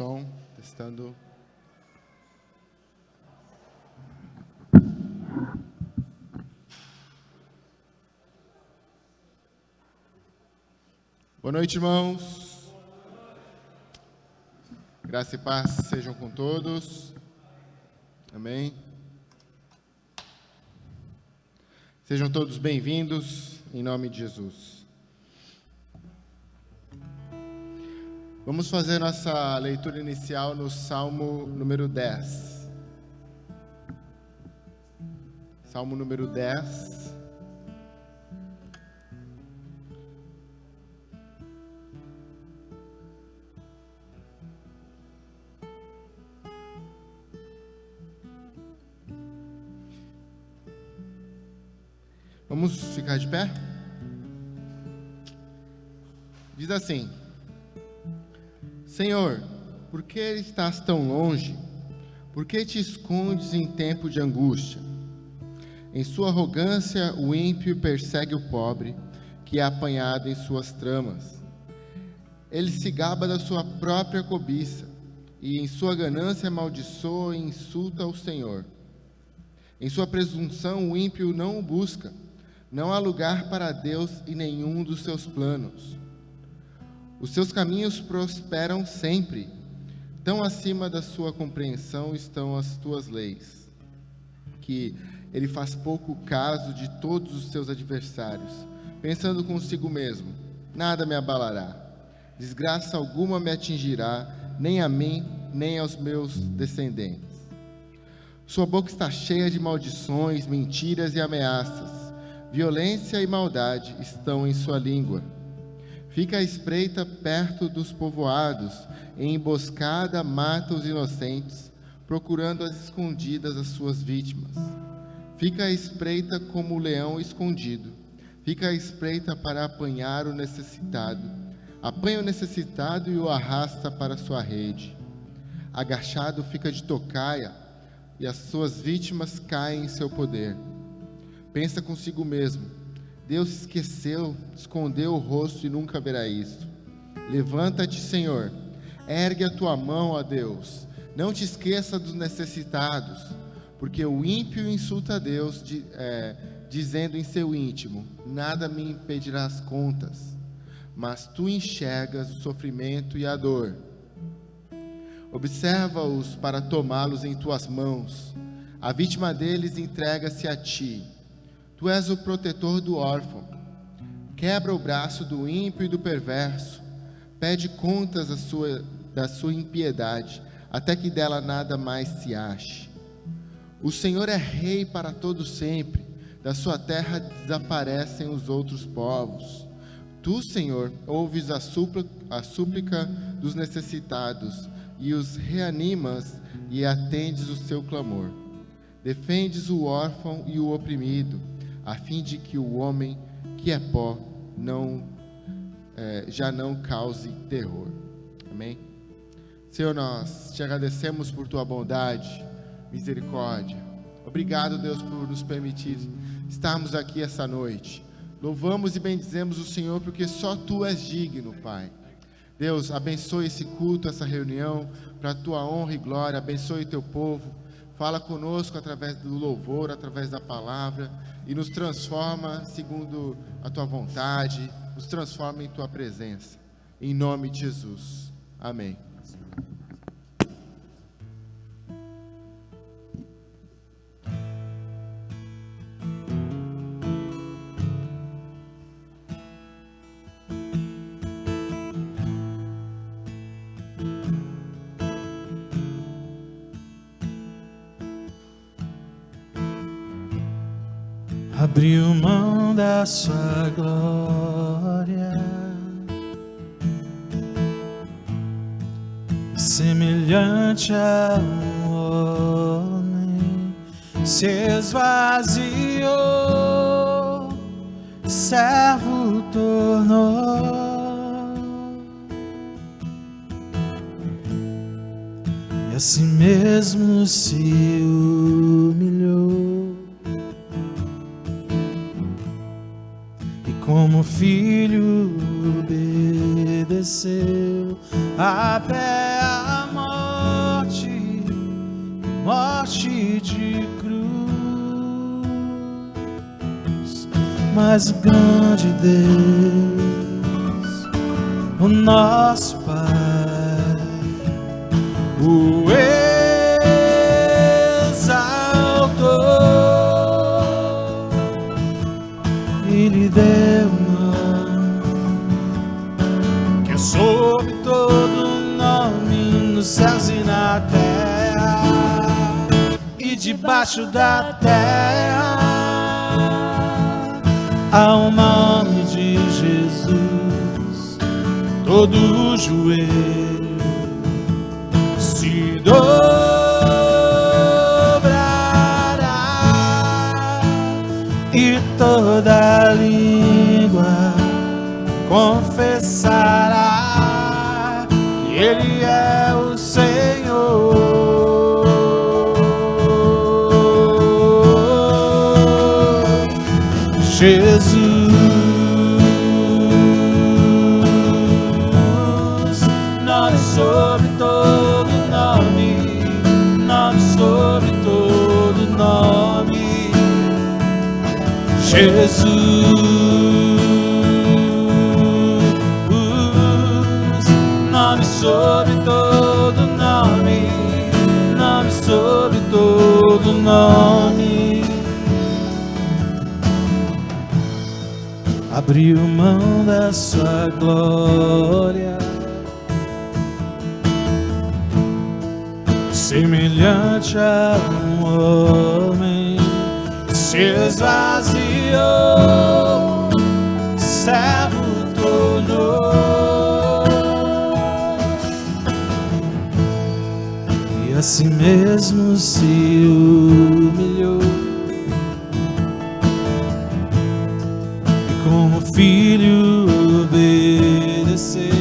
som, testando. Boa noite, irmãos. Graça e paz sejam com todos. Amém. Sejam todos bem-vindos, em nome de Jesus. Vamos fazer nossa leitura inicial no Salmo número 10. Salmo número 10. Vamos ficar de pé? Diz assim: Senhor, por que estás tão longe? Por que te escondes em tempo de angústia? Em sua arrogância, o ímpio persegue o pobre, que é apanhado em suas tramas. Ele se gaba da sua própria cobiça, e em sua ganância amaldiçoa e insulta o Senhor. Em sua presunção, o ímpio não o busca. Não há lugar para Deus em nenhum dos seus planos. Os seus caminhos prosperam sempre. Tão acima da sua compreensão estão as tuas leis, que ele faz pouco caso de todos os seus adversários, pensando consigo mesmo: nada me abalará, desgraça alguma me atingirá, nem a mim, nem aos meus descendentes. Sua boca está cheia de maldições, mentiras e ameaças. Violência e maldade estão em sua língua. Fica à espreita perto dos povoados, em emboscada mata os inocentes, procurando às escondidas as suas vítimas. Fica à espreita como o leão escondido. Fica à espreita para apanhar o necessitado. Apanha o necessitado e o arrasta para sua rede. Agachado fica de tocaia, e as suas vítimas caem em seu poder. Pensa consigo mesmo: Deus se esqueceu, escondeu o rosto e nunca verá isso. Levanta-te, Senhor, ergue a tua mão a Deus. Não te esqueça dos necessitados, porque o ímpio insulta a Deus, dizendo em seu íntimo: nada me impedirá as contas. Mas tu enxergas o sofrimento e a dor. Observa-os para tomá-los em tuas mãos. A vítima deles entrega-se a ti. Tu és o protetor do órfão. Quebra o braço do ímpio e do perverso. Pede contas da sua impiedade, até que dela nada mais se ache. O Senhor é rei para todo sempre. Da sua terra desaparecem os outros povos. Tu, Senhor, ouves a súplica dos necessitados, e os reanimas e atendes o seu clamor. Defendes o órfão e o oprimido, a fim de que o homem que é pó já não cause terror. Amém? Senhor, nós te agradecemos por tua bondade, misericórdia. Obrigado, Deus, por nos permitir estarmos aqui essa noite. Louvamos e bendizemos o Senhor, porque só tu és digno, Pai. Deus, abençoe esse culto, essa reunião, para a tua honra e glória. Abençoe o teu povo. Fala conosco através do louvor, através da palavra, e nos transforma segundo a tua vontade, nos transforma em tua presença. Em nome de Jesus. Amém. Abriu mão da sua glória, semelhante a um homem, se esvaziou, servo tornou, e a si mesmo se humilhou. Como filho obedeceu até a morte de cruz. Mas o grande Deus, o nosso Pai, o exaltou e lhe deu um nome que é sobre todo nome, nos céus e na terra e debaixo da terra. Ao nome de Jesus, todo joelho se dobrará e toda língua confessará que Ele é o Senhor. Jesus, nome sobre todo nome, nome sobre todo nome. Jesus, nome sobre todo nome, nome sobre todo nome. Abriu mão da sua glória, semelhante a um homem, se esvaziou, servo tornou, e a si mesmo se humilhou. Como filho obedeceu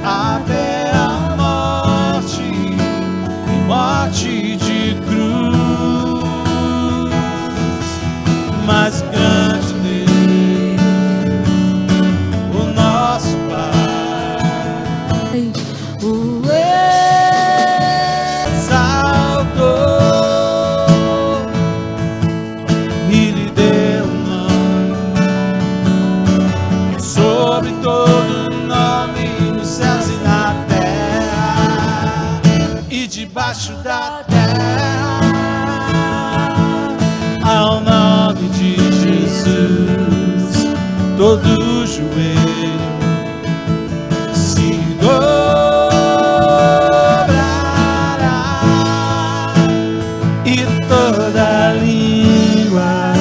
até a morte, e morte de cruz. Mas grande Deus, o nosso Pai, o exaltou e lhe deu sobre todo nome, nos céus e na terra e debaixo da terra. Ao nome de Jesus, todo joelho se dobrará e toda língua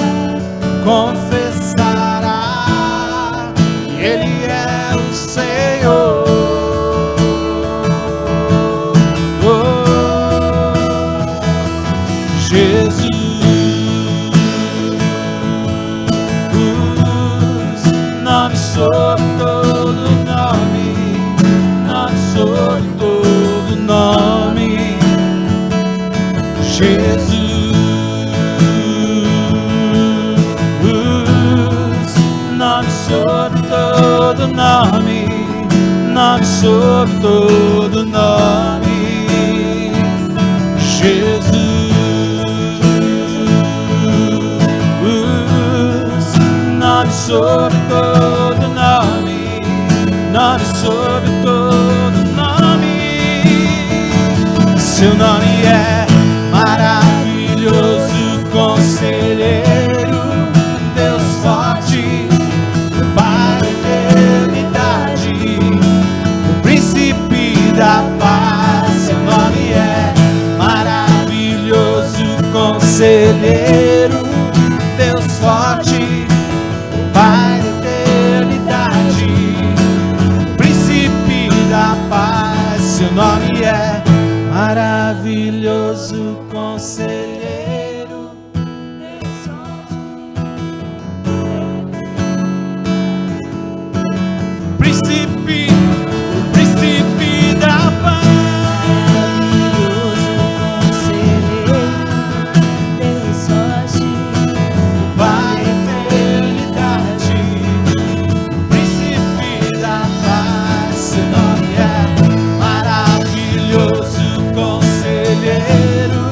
confessará que Ele é o Senhor. Jesus, nome sobre todo nome, nome sobre todo nome. Jesus, nome sobre todo nome, nome sobre todo nome. Jesus, nome sobre todo nome, nome sobre todo nome. Seu nome é maravilhoso, conselheiro, Deus forte, Pai da eternidade, o príncipe da paz. Seu nome é maravilhoso, conselheiro, Deus forte, Pai da eternidade, príncipe da paz. Seu nome é maravilhoso, conselheiro, Deus forte, príncipe da paz. Maravilhoso conselheiro, Deus forte, Pai da eternidade, príncipe da paz. Seu nome é maravilhoso, conselheiro,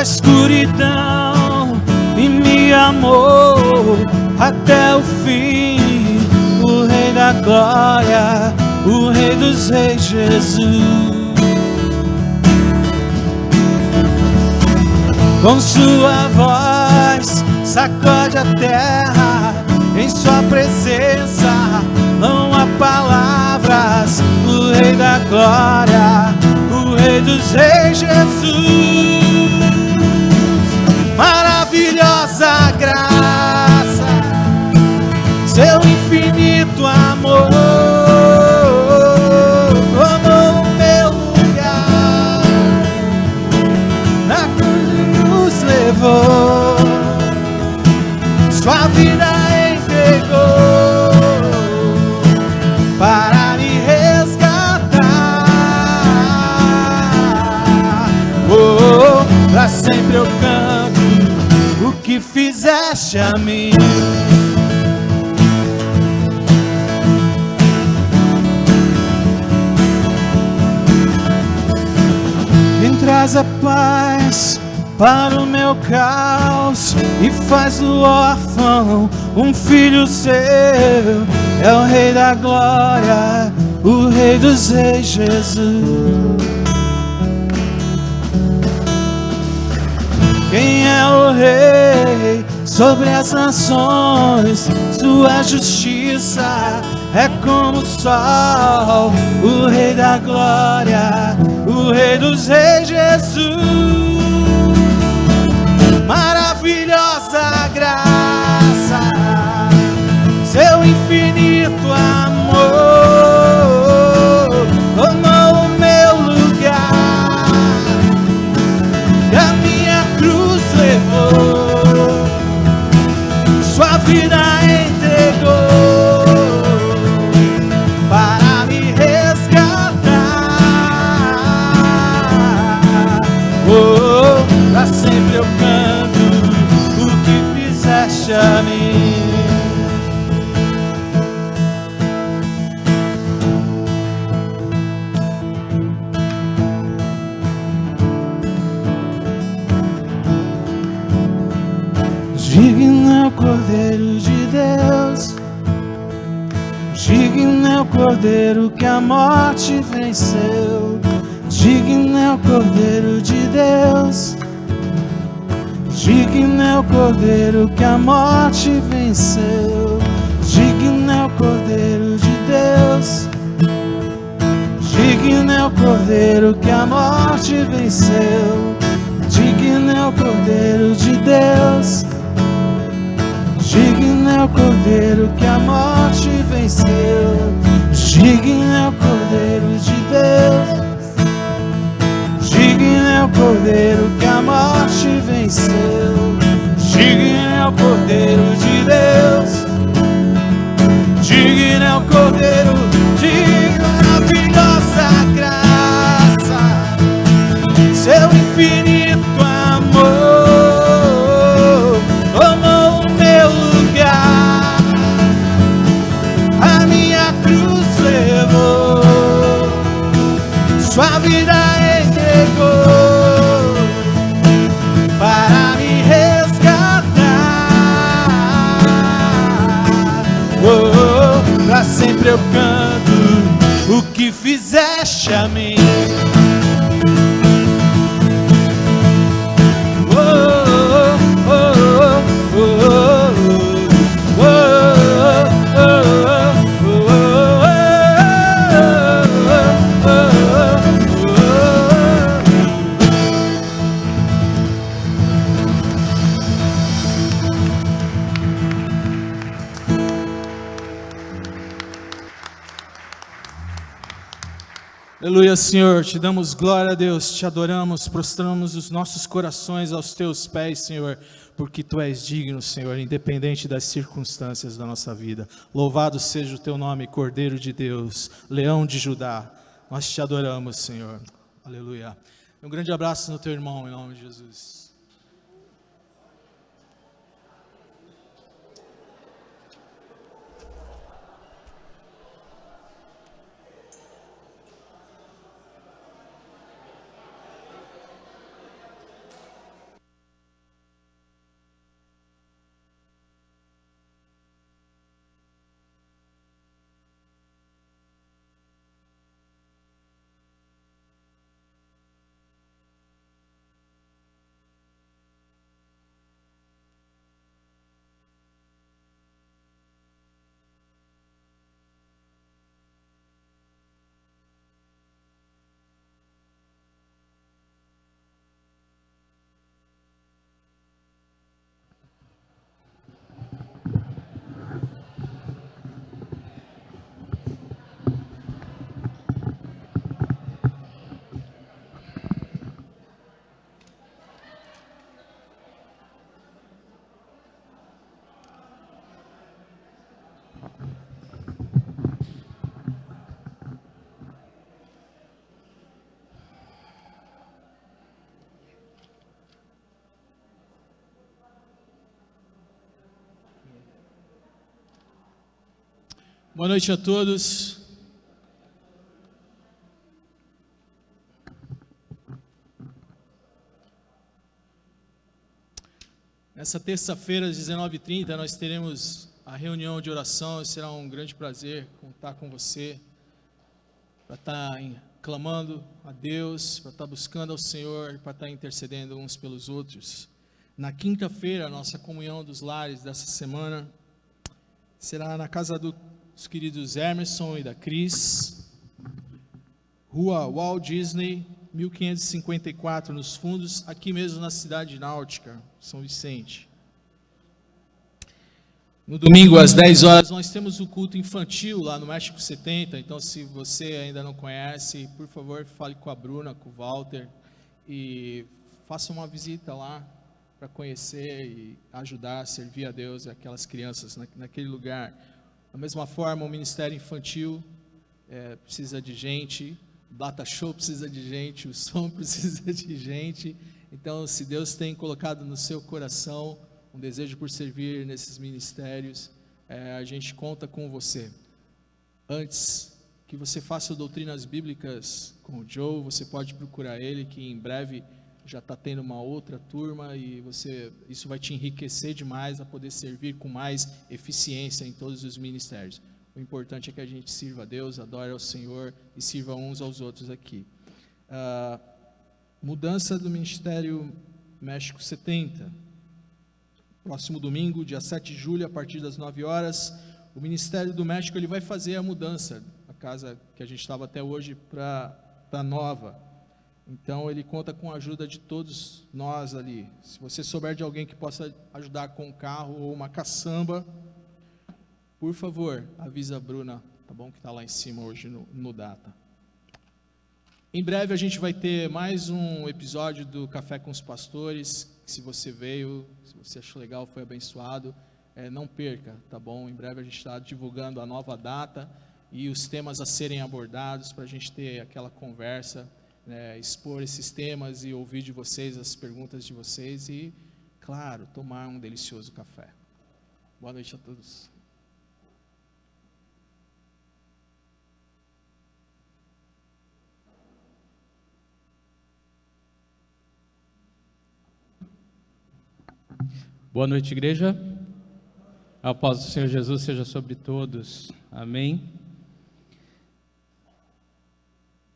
escuridão e me amou até o fim. O Rei da Glória, o Rei dos Reis, Jesus. Com sua voz sacode a terra, em sua presença não há palavras. O Rei da Glória, o Rei dos Reis, Jesus. Maravilhosa graça, seu infinito amor tomou o meu lugar, na cruz nos levou, sua vida entregou para me resgatar. Oh, pra sempre eu canto o que fizeste a mim. Quem traz a paz para o meu caos e faz do órfão um filho seu, é o Rei da Glória, o Rei dos Reis, Jesus. Quem é o Rei sobre as nações? Sua justiça é como o sol, o Rei da Glória, o Rei dos Reis, Jesus. Maravilhosa graça, seu infinito amor tomou o meu lugar, e a minha cruz levou, sua vida entregou para me resgatar. Oh, pra sempre eu canto o que fizeste a mim. Digno é o Cordeiro de Deus, digno é o Cordeiro que a morte venceu. Digno é o Cordeiro de Deus, digno é o Cordeiro que a morte venceu. Digno é o Cordeiro de Deus, digno é o Cordeiro que a morte venceu. Digno é o Cordeiro de Deus, digno é o Cordeiro que a morte venceu. Digno é o Cordeiro de Deus, digno é o Cordeiro que a morte venceu. Digno é o Cordeiro de Deus, digno é o Cordeiro, digno. Maravilhosa graça, seu infinito amor tomou o meu lugar, a minha cruz levou, sua vida entregou para me resgatar. Oh, pra sempre eu canto o que fizeste a mim. Aleluia, Senhor, te damos glória a Deus, te adoramos, prostramos os nossos corações aos teus pés, Senhor, porque tu és digno, Senhor, independente das circunstâncias da nossa vida. Louvado seja o teu nome, Cordeiro de Deus, Leão de Judá, nós te adoramos, Senhor, aleluia. Um grande abraço no teu irmão, em nome de Jesus. Boa noite a todos. Nessa terça-feira, às 19h30, nós teremos a reunião de oração. Será um grande prazer contar com você, para estar clamando a Deus, para estar buscando ao Senhor, para estar intercedendo uns pelos outros. Na quinta-feira, a nossa comunhão dos lares dessa semana será na casa dos queridos Emerson e da Cris, Rua Walt Disney, 1554, nos fundos, aqui mesmo na cidade náutica, São Vicente. No domingo, às 10 horas, nós temos o culto infantil lá no México 70, então se você ainda não conhece, por favor, fale com a Bruna, com o Walter, e faça uma visita lá, para conhecer e ajudar a servir a Deus e aquelas crianças naquele lugar. Da mesma forma, o Ministério Infantil precisa de gente, o Data Show precisa de gente, o som precisa de gente. Então, se Deus tem colocado no seu coração um desejo por servir nesses ministérios, a gente conta com você. Antes que você faça doutrinas bíblicas com o Joe, você pode procurar ele, que em breve já está tendo uma outra turma, e isso vai te enriquecer demais a poder servir com mais eficiência em todos os ministérios. O importante é que a gente sirva a Deus, adore ao Senhor e sirva uns aos outros aqui. Mudança do Ministério México 70. Próximo domingo, dia 7 de julho, a partir das 9 horas, o Ministério do México ele vai fazer a mudança. A casa que a gente estava até hoje para a nova. Então, ele conta com a ajuda de todos nós ali. Se você souber de alguém que possa ajudar com um carro ou uma caçamba, por favor, avisa a Bruna, tá bom? Que está lá em cima hoje no Data. Em breve a gente vai ter mais um episódio do Café com os Pastores. Se você veio, se você achou legal, foi abençoado, não perca, tá bom? Em breve a gente está divulgando a nova data e os temas a serem abordados, para a gente ter aquela conversa, expor esses temas e ouvir de vocês as perguntas de vocês e, claro, tomar um delicioso café. Boa noite a todos. Boa noite, igreja. A paz do Senhor Jesus seja sobre todos. Amém.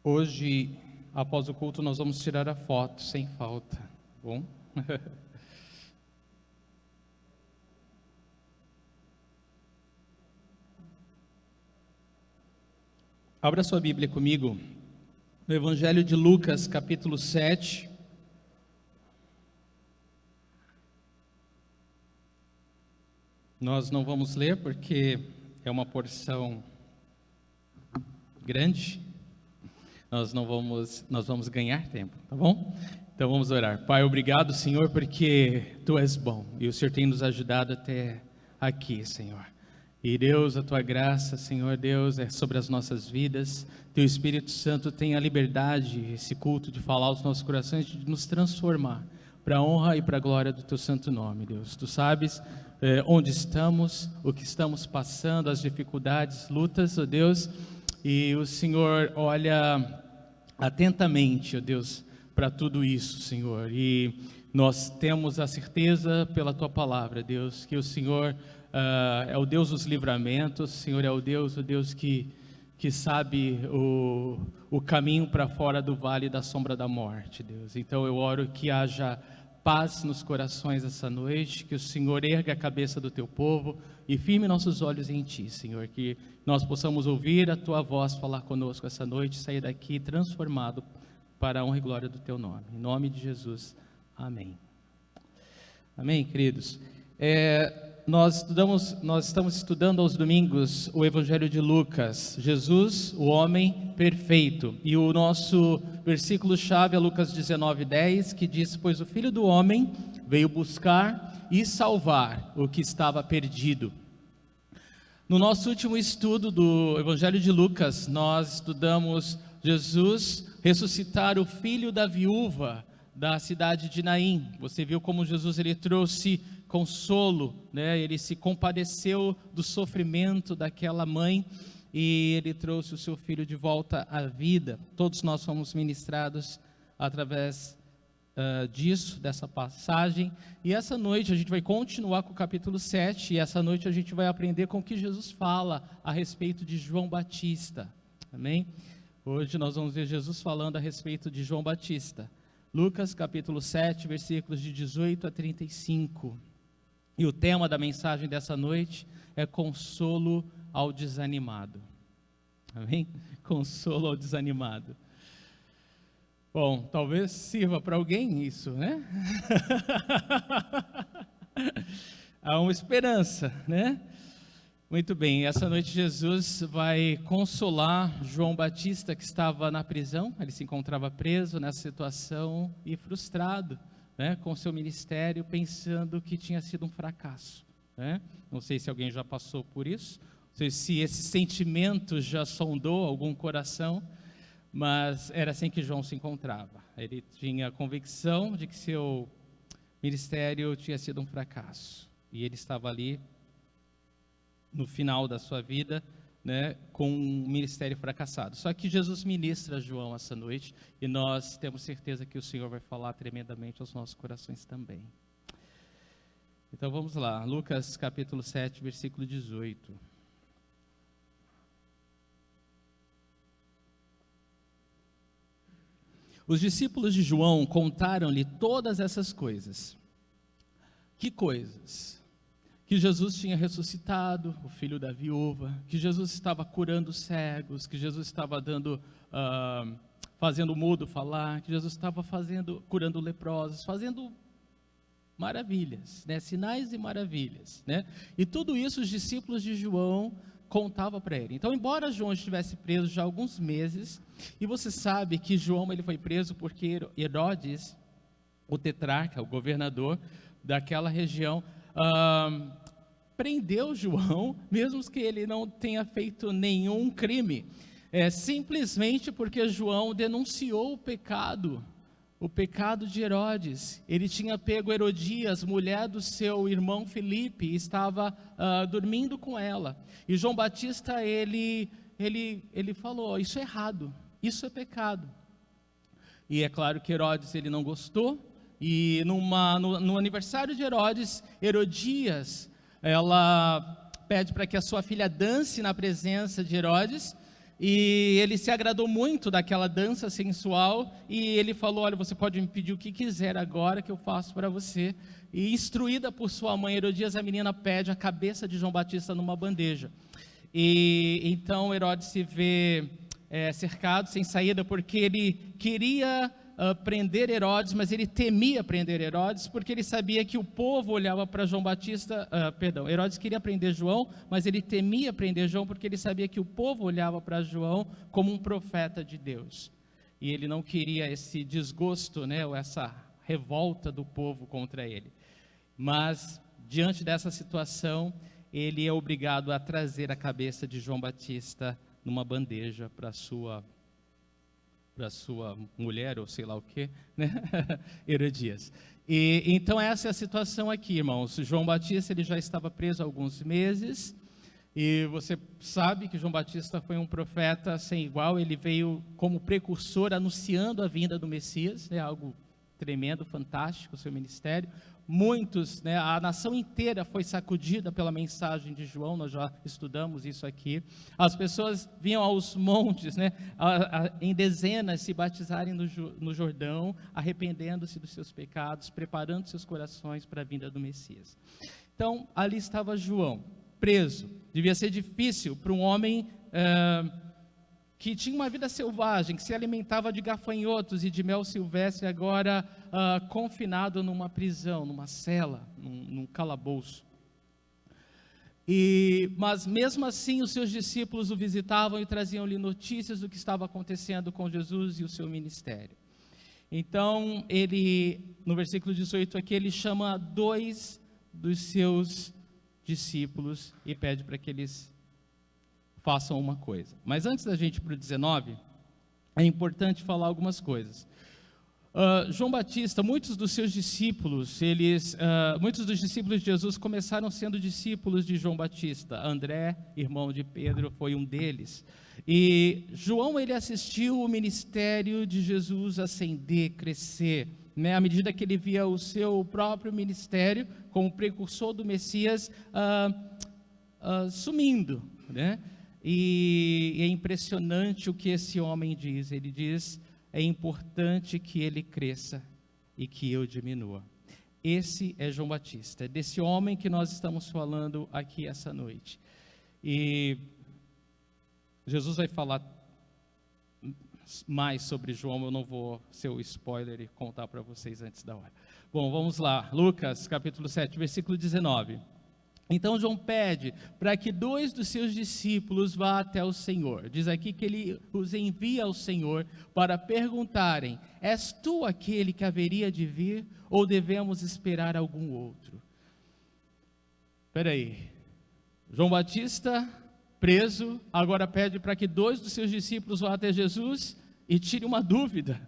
Hoje, após o culto, nós vamos tirar a foto, sem falta, tá bom? Abra sua Bíblia comigo, no Evangelho de Lucas, capítulo 7. Nós não vamos ler porque é uma porção grande. Nós vamos ganhar tempo, tá bom? Então vamos orar. Pai, obrigado, Senhor, porque Tu és bom e o Senhor tem nos ajudado até aqui, Senhor. E Deus, a Tua graça, Senhor Deus, é sobre as nossas vidas. Teu Espírito Santo tem a liberdade, esse culto, de falar aos nossos corações, de nos transformar para a honra e para a glória do Teu santo nome, Deus. Tu sabes onde estamos, o que estamos passando, as dificuldades, lutas, ó Deus. E o Senhor olha atentamente, ó Deus, para tudo isso, Senhor. E nós temos a certeza pela Tua palavra, Deus, que o Senhor é o Deus dos livramentos. O Senhor é o Deus que sabe o caminho para fora do vale da sombra da morte, Deus. Então eu oro que haja paz nos corações essa noite, que o Senhor erga a cabeça do Teu povo e firme nossos olhos em Ti, Senhor, que nós possamos ouvir a Tua voz falar conosco essa noite, sair daqui transformado para a honra e glória do Teu nome. Em nome de Jesus, amém. Amém, queridos. Nós estamos estudando aos domingos o Evangelho de Lucas, Jesus, o homem perfeito. E o nosso versículo-chave é Lucas 19:10, que diz: pois o Filho do Homem veio buscar e salvar o que estava perdido. No nosso último estudo do Evangelho de Lucas, nós estudamos Jesus ressuscitar o filho da viúva da cidade de Naim. Você viu como Jesus ele trouxe consolo, né? Ele se compadeceu do sofrimento daquela mãe e ele trouxe o seu filho de volta à vida. Todos nós fomos ministrados através disso, dessa passagem. E essa noite a gente vai continuar com o capítulo 7, e essa noite a gente vai aprender com o que Jesus fala a respeito de João Batista. Amém? Hoje nós vamos ver Jesus falando a respeito de João Batista. Lucas capítulo 7, versículos de 18 a 35. E o tema da mensagem dessa noite é consolo ao desanimado. Amém? Consolo ao desanimado. Bom, talvez sirva para alguém isso, né? Há uma esperança, né? Muito bem, essa noite Jesus vai consolar João Batista, que estava na prisão. Ele se encontrava preso nessa situação e frustrado, né, com seu ministério, pensando que tinha sido um fracasso, né? Não sei se alguém já passou por isso, não sei se esse sentimento já sondou algum coração, mas era assim que João se encontrava. Ele tinha a convicção de que seu ministério tinha sido um fracasso, e ele estava ali no final da sua vida, né, com um ministério fracassado. Só que Jesus ministra a João essa noite, e nós temos certeza que o Senhor vai falar tremendamente aos nossos corações também. Então vamos lá, Lucas capítulo 7, versículo 18. Os discípulos de João contaram-lhe todas essas coisas. Que coisas? Que Jesus tinha ressuscitado o filho da viúva, que Jesus estava curando cegos, que Jesus estava fazendo o mudo falar, que Jesus estava curando leprosos, fazendo maravilhas, né? Sinais e maravilhas, né? E tudo isso os discípulos de João contavam para ele. Então, embora João estivesse preso já há alguns meses, e você sabe que João ele foi preso porque Herodes, o tetrarca, o governador daquela região, prendeu João, mesmo que ele não tenha feito nenhum crime, simplesmente porque João denunciou o pecado de Herodes. Ele tinha pego Herodias, mulher do seu irmão Filipe, e estava dormindo com ela. E João Batista, ele falou, isso é errado, isso é pecado. E é claro que Herodes ele não gostou, e no aniversário de Herodes, Herodias, ela pede para que a sua filha dance na presença de Herodes, e ele se agradou muito daquela dança sensual, e ele falou, olha, você pode me pedir o que quiser agora que eu faço para você. E instruída por sua mãe Herodias, a menina pede a cabeça de João Batista numa bandeja. E então Herodes se vê cercado, sem saída, porque ele queria prender Herodes, mas ele temia prender Herodes, porque ele sabia que o povo olhava para João Batista, Herodes queria prender João, mas ele temia prender João, porque ele sabia que o povo olhava para João como um profeta de Deus, e ele não queria esse desgosto, né, ou essa revolta do povo contra ele. Mas, diante dessa situação, ele é obrigado a trazer a cabeça de João Batista numa bandeja para sua mulher, ou sei lá o que, né? Herodias. E então essa é a situação aqui, irmãos. João Batista ele já estava preso há alguns meses, e você sabe que João Batista foi um profeta sem igual. Ele veio como precursor, anunciando a vinda do Messias, né? Algo tremendo, fantástico, o seu ministério. Muitos, né, a nação inteira foi sacudida pela mensagem de João, nós já estudamos isso aqui. As pessoas vinham aos montes, né, em dezenas, se batizarem no Jordão, arrependendo-se dos seus pecados, preparando seus corações para a vinda do Messias. Então, ali estava João, preso. Devia ser difícil para um homem que tinha uma vida selvagem, que se alimentava de gafanhotos e de mel silvestre, agora confinado numa prisão, numa cela, num calabouço. Mas mesmo assim os seus discípulos o visitavam e traziam-lhe notícias do que estava acontecendo com Jesus e o seu ministério. Então ele, no versículo 18 aqui, ele chama 2 dos seus discípulos e pede para que eles façam uma coisa. Mas antes da gente ir para o 19, é importante falar algumas coisas. João Batista, muitos dos discípulos de Jesus começaram sendo discípulos de João Batista. André, irmão de Pedro, foi um deles. E João, ele assistiu o ministério de Jesus ascender, crescer, né? À medida que ele via o seu próprio ministério, como precursor do Messias, sumindo, né? E é impressionante o que esse homem diz. Ele diz: é importante que ele cresça e que eu diminua. Esse é João Batista, é desse homem que nós estamos falando aqui essa noite. E Jesus vai falar mais sobre João, eu não vou ser o spoiler e contar para vocês antes da hora. Bom, vamos lá, Lucas capítulo 7, versículo 19. Então João pede para que 2 dos seus discípulos vá até o Senhor. Diz aqui que ele os envia ao Senhor para perguntarem: és tu aquele que haveria de vir, ou devemos esperar algum outro? Espera aí, João Batista preso, agora pede para que 2 dos seus discípulos vá até Jesus e tire uma dúvida: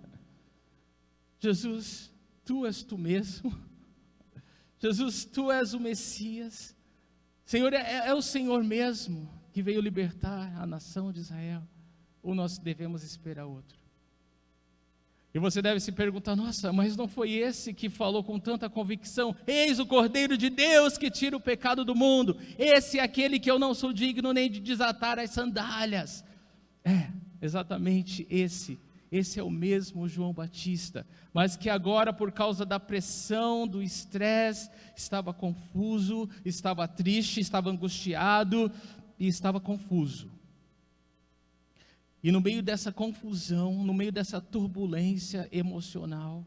Jesus, tu és tu mesmo? Jesus, tu és o Messias? Senhor, é o Senhor mesmo que veio libertar a nação de Israel? Ou nós devemos esperar outro? E você deve se perguntar: nossa, mas não foi esse que falou com tanta convicção: eis o Cordeiro de Deus que tira o pecado do mundo, esse é aquele que eu não sou digno nem de desatar as sandálias? É, exatamente esse é o mesmo João Batista, mas que agora, por causa da pressão, do estresse, estava confuso, estava triste, estava angustiado e estava confuso. E no meio dessa confusão, no meio dessa turbulência emocional,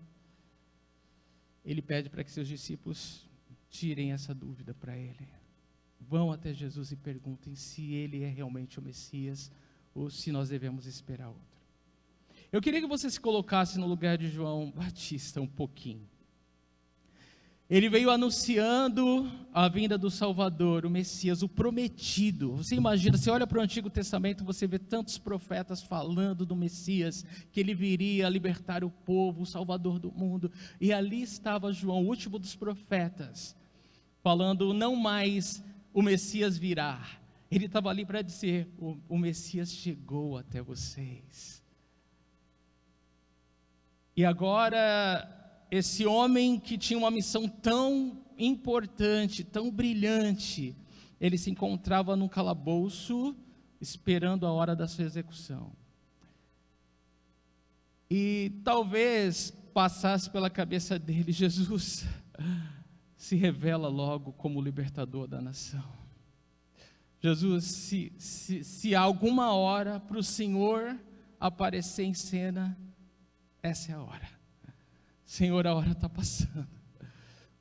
ele pede para que seus discípulos tirem essa dúvida para ele. Vão até Jesus e perguntem se ele é realmente o Messias ou se nós devemos esperar outro. Eu queria que você se colocasse no lugar de João Batista um pouquinho. Ele veio anunciando a vinda do Salvador, o Messias, o prometido. Você imagina, você olha para o Antigo Testamento, você vê tantos profetas falando do Messias, que ele viria libertar o povo, o Salvador do mundo. E ali estava João, o último dos profetas, falando: não mais o Messias virá. Ele estava ali para dizer: o Messias chegou até vocês. E agora, esse homem que tinha uma missão tão importante, tão brilhante, ele se encontrava num calabouço, esperando a hora da sua execução. E talvez passasse pela cabeça dele: Jesus se revela logo como o libertador da nação. Jesus, se há alguma hora para o Senhor aparecer em cena, essa é a hora. Senhor, a hora está passando.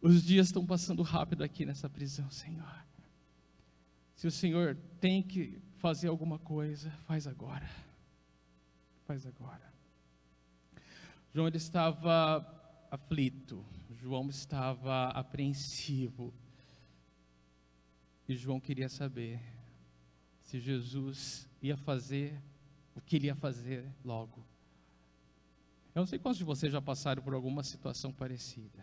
Os dias estão passando rápido aqui nessa prisão, Senhor. Se o Senhor tem que fazer alguma coisa, faz agora. Faz agora. João, ele estava aflito. João estava apreensivo. E João queria saber se Jesus ia fazer o que ele ia fazer logo. Eu não sei quantos de vocês já passaram por alguma situação parecida.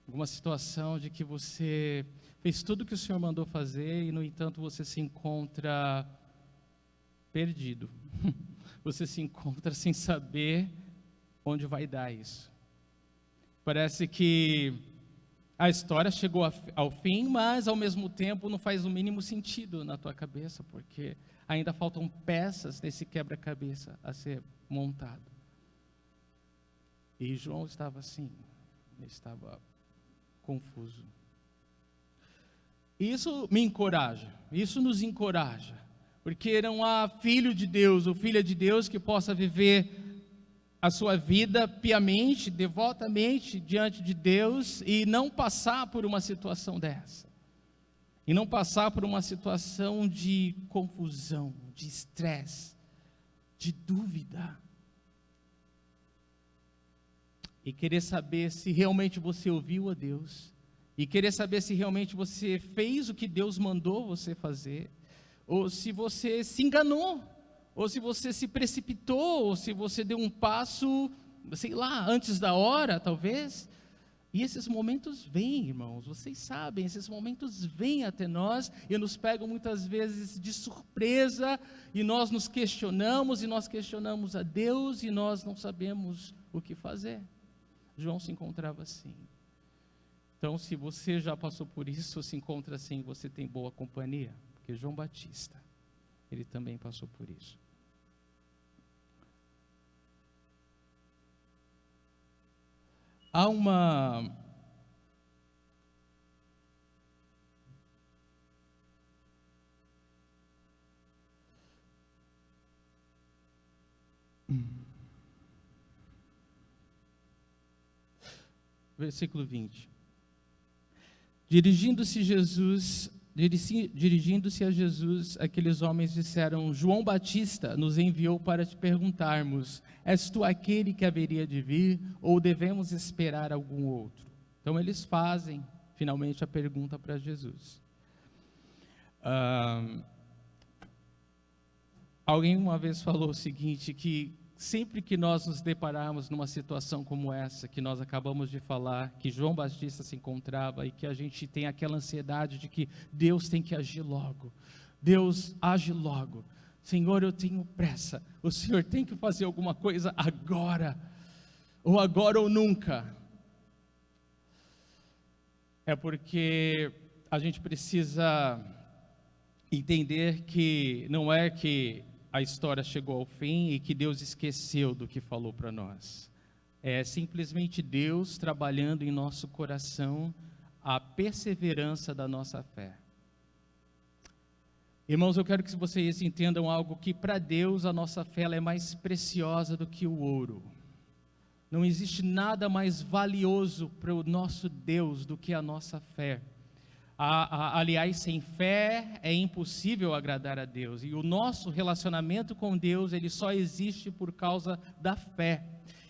Alguma situação de que você fez tudo o que o Senhor mandou fazer e, no entanto, você se encontra perdido. Você se encontra sem saber onde vai dar isso. Parece que a história chegou ao fim, mas, ao mesmo tempo, não faz o mínimo sentido na tua cabeça, porque ainda faltam peças nesse quebra-cabeça a ser montado. E João estava assim, ele estava confuso. Isso me encoraja, isso nos encoraja, porque não há filho de Deus ou filha de Deus que possa viver a sua vida piamente, devotamente diante de Deus e não passar por uma situação dessa. E não passar por uma situação de confusão, de estresse, de dúvida. E querer saber se realmente você ouviu a Deus, e querer saber se realmente você fez o que Deus mandou você fazer, ou se você se enganou, ou se você se precipitou, ou se você deu um passo sei lá, antes da hora, talvez. E esses momentos vêm, irmãos, vocês sabem, esses momentos vêm até nós e nos pegam muitas vezes de surpresa, e nós nos questionamos, e nós questionamos a Deus, e nós não sabemos o que fazer. João se encontrava assim. Então, se você já passou por isso, ou se encontra assim, você tem boa companhia, porque João Batista, ele também passou por isso. Há uma versículo 20. Dirigindo-se a Jesus, aqueles homens disseram: João Batista nos enviou para te perguntarmos: és tu aquele que haveria de vir, ou devemos esperar algum outro? Então eles fazem finalmente a pergunta para Jesus. Alguém uma vez falou o seguinte, que sempre que nós nos depararmos numa situação como essa, que nós acabamos de falar, que João Batista se encontrava, e que a gente tem aquela ansiedade de que Deus tem que agir logo, Deus age logo, Senhor, eu tenho pressa, o Senhor tem que fazer alguma coisa agora ou nunca. É porque a gente precisa entender que não é que a história chegou ao fim e que Deus esqueceu do que falou para nós. É simplesmente Deus trabalhando em nosso coração a perseverança da nossa fé. Irmãos, eu quero que vocês entendam algo, que para Deus a nossa fé ela é mais preciosa do que o ouro. Não existe nada mais valioso para o nosso Deus do que a nossa fé. Aliás, sem fé é impossível agradar a Deus, e o nosso relacionamento com Deus, ele só existe por causa da fé.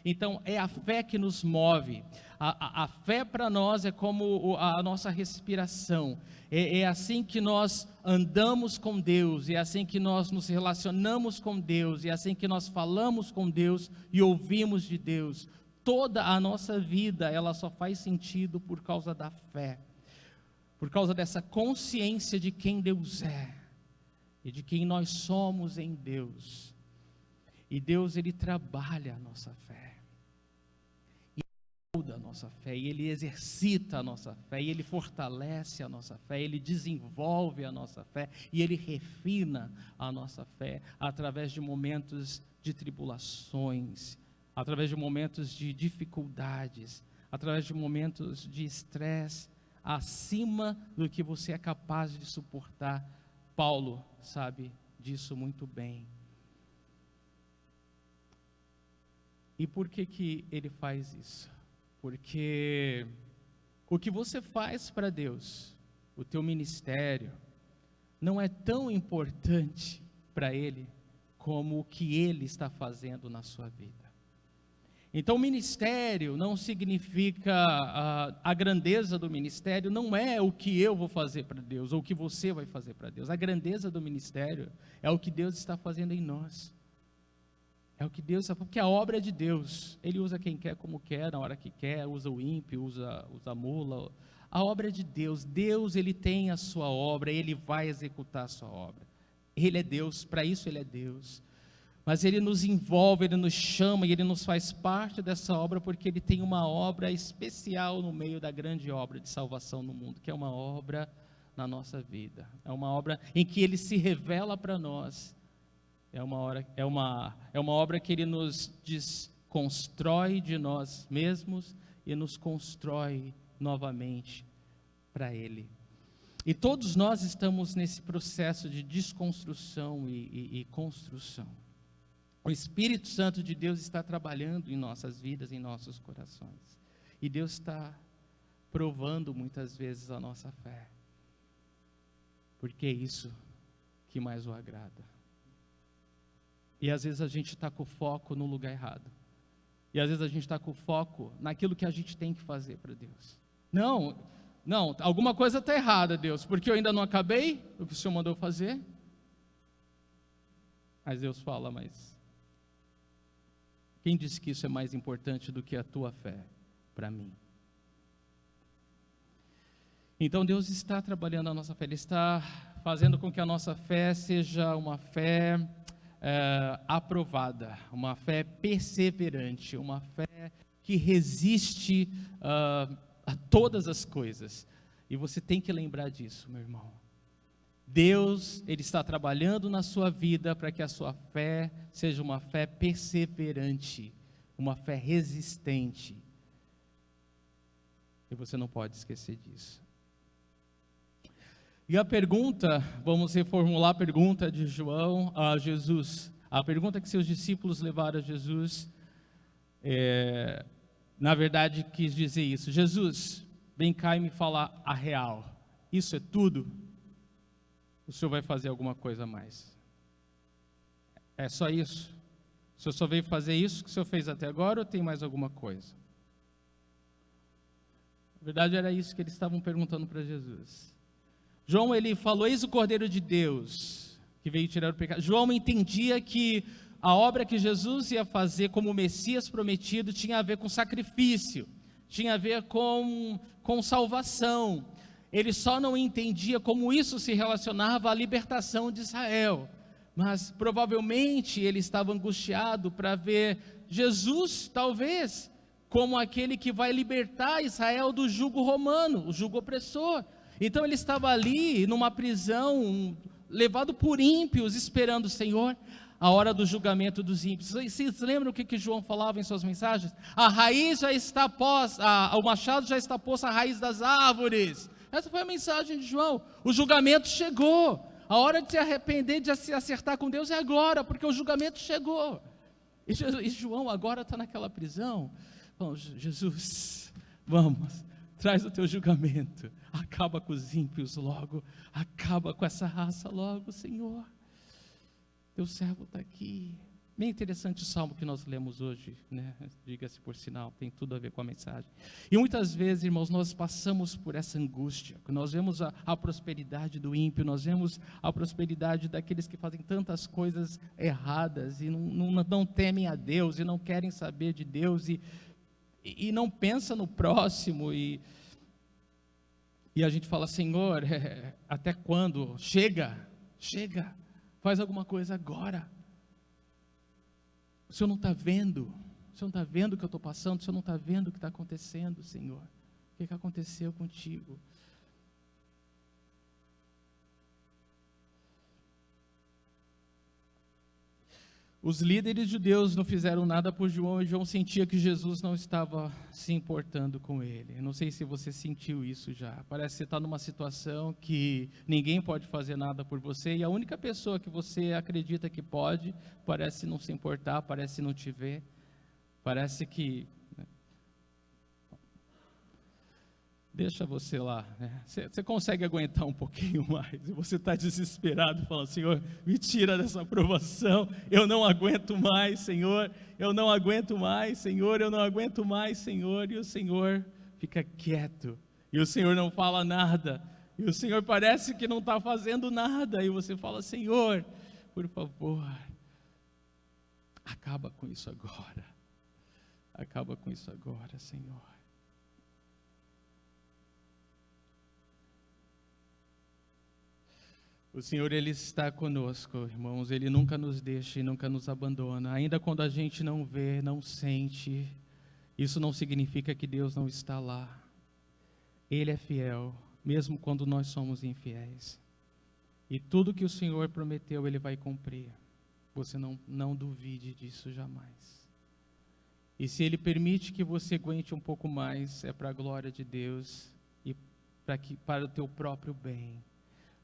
Então é a fé que nos move, a fé para nós é como a nossa respiração, é assim que nós andamos com Deus, é assim que nós nos relacionamos com Deus, é assim que nós falamos com Deus e ouvimos de Deus. Toda a nossa vida, ela só faz sentido por causa da fé, por causa dessa consciência de quem Deus é, e de quem nós somos em Deus. E Deus, ele trabalha a nossa fé, e molda a nossa fé, e ele exercita a nossa fé, e ele fortalece a nossa fé, ele desenvolve a nossa fé, e ele refina a nossa fé, através de momentos de tribulações, através de momentos de dificuldades, através de momentos de estresse, acima do que você é capaz de suportar. Paulo sabe disso muito bem. E por que ele faz isso? Porque o que você faz para Deus, o teu ministério, não é tão importante para Ele como o que Ele está fazendo na sua vida. Então, ministério não significa, a grandeza do ministério não é o que eu vou fazer para Deus, ou o que você vai fazer para Deus. A grandeza do ministério é o que Deus está fazendo em nós. É o que Deus está, porque a obra é de Deus. Ele usa quem quer, como quer, na hora que quer, usa o ímpio, usa a mula. A obra é de Deus. Deus, ele tem a sua obra, ele vai executar a sua obra. Ele é Deus, para isso ele é Deus. Mas ele nos envolve, ele nos chama e ele nos faz parte dessa obra, porque ele tem uma obra especial no meio da grande obra de salvação no mundo, que é uma obra na nossa vida, é uma obra em que ele se revela para nós, é uma obra que ele nos desconstrói de nós mesmos e nos constrói novamente para ele. E todos nós estamos nesse processo de desconstrução e construção. O Espírito Santo de Deus está trabalhando em nossas vidas, em nossos corações. E Deus está provando muitas vezes a nossa fé. Porque é isso que mais o agrada. E às vezes a gente está com o foco no lugar errado. E às vezes a gente está com o foco naquilo que a gente tem que fazer para Deus. Não, alguma coisa está errada, Deus, porque eu ainda não acabei o que o Senhor mandou fazer. Mas Deus fala, mas Quem disse que isso é mais importante do que a tua fé para mim? Então Deus está trabalhando a nossa fé, Ele está fazendo com que a nossa fé seja uma fé aprovada, uma fé perseverante, uma fé que resiste a todas as coisas. E você tem que lembrar disso, meu irmão. Deus, Ele está trabalhando na sua vida para que a sua fé seja uma fé perseverante, uma fé resistente. E você não pode esquecer disso. E a pergunta, vamos reformular a pergunta de João a Jesus. A pergunta que seus discípulos levaram a Jesus, na verdade quis dizer isso: Jesus, vem cá e me fala a real. Isso é tudo? O senhor vai fazer alguma coisa a mais? É só isso? O senhor só veio fazer isso que o senhor fez até agora ou tem mais alguma coisa? Na verdade era isso que eles estavam perguntando para Jesus. João, ele falou: eis o Cordeiro de Deus, que veio tirar o pecado. João entendia que a obra que Jesus ia fazer como Messias prometido tinha a ver com sacrifício, tinha a ver com salvação. Ele só não entendia como isso se relacionava à libertação de Israel. Mas provavelmente ele estava angustiado para ver Jesus, talvez, como aquele que vai libertar Israel do jugo romano, o jugo opressor. Então ele estava ali numa prisão, levado por ímpios, esperando o Senhor, a hora do julgamento dos ímpios. Vocês lembram o que João falava em suas mensagens? A raiz já está posta, o machado já está posto à raiz das árvores. Essa foi a mensagem de João. O julgamento chegou. A hora de se arrepender, de se acertar com Deus é agora, porque o julgamento chegou. E João agora está naquela prisão. Bom, Jesus, vamos, traz o teu julgamento. Acaba com os ímpios logo. Acaba com essa raça logo, Senhor. Teu servo está aqui. Bem interessante o salmo que nós lemos hoje, né? Diga-se por sinal, tem tudo a ver com a mensagem. E muitas vezes, irmãos, nós passamos por essa angústia. Nós vemos a prosperidade do ímpio, nós vemos a prosperidade daqueles que fazem tantas coisas erradas e não temem a Deus e não querem saber de Deus e não pensam no próximo e a gente fala: Senhor, até quando? Chega, faz alguma coisa agora. O Senhor não está vendo? O Senhor não está vendo o que eu estou passando? O Senhor não está vendo o que está acontecendo, Senhor? O que aconteceu contigo? Os líderes judeus não fizeram nada por João, e João sentia que Jesus não estava se importando com ele. Eu não sei se você sentiu isso já. Parece que você está numa situação que ninguém pode fazer nada por você, e a única pessoa que você acredita que pode, parece não se importar, parece não te ver, parece que... Deixa você lá, né? Você consegue aguentar um pouquinho mais, e você está desesperado, falando: Senhor, me tira dessa aprovação, eu não aguento mais, Senhor, eu não aguento mais, Senhor, eu não aguento mais, Senhor, e o Senhor fica quieto, e o Senhor não fala nada, e o Senhor parece que não está fazendo nada, e você fala: Senhor, por favor, acaba com isso agora, Senhor. O Senhor, Ele está conosco, irmãos, Ele nunca nos deixa e nunca nos abandona, ainda quando a gente não vê, não sente, isso não significa que Deus não está lá. Ele é fiel, mesmo quando nós somos infiéis, e tudo que o Senhor prometeu, Ele vai cumprir, você não duvide disso jamais. E se Ele permite que você aguente um pouco mais, é para a glória de Deus e para o teu próprio bem,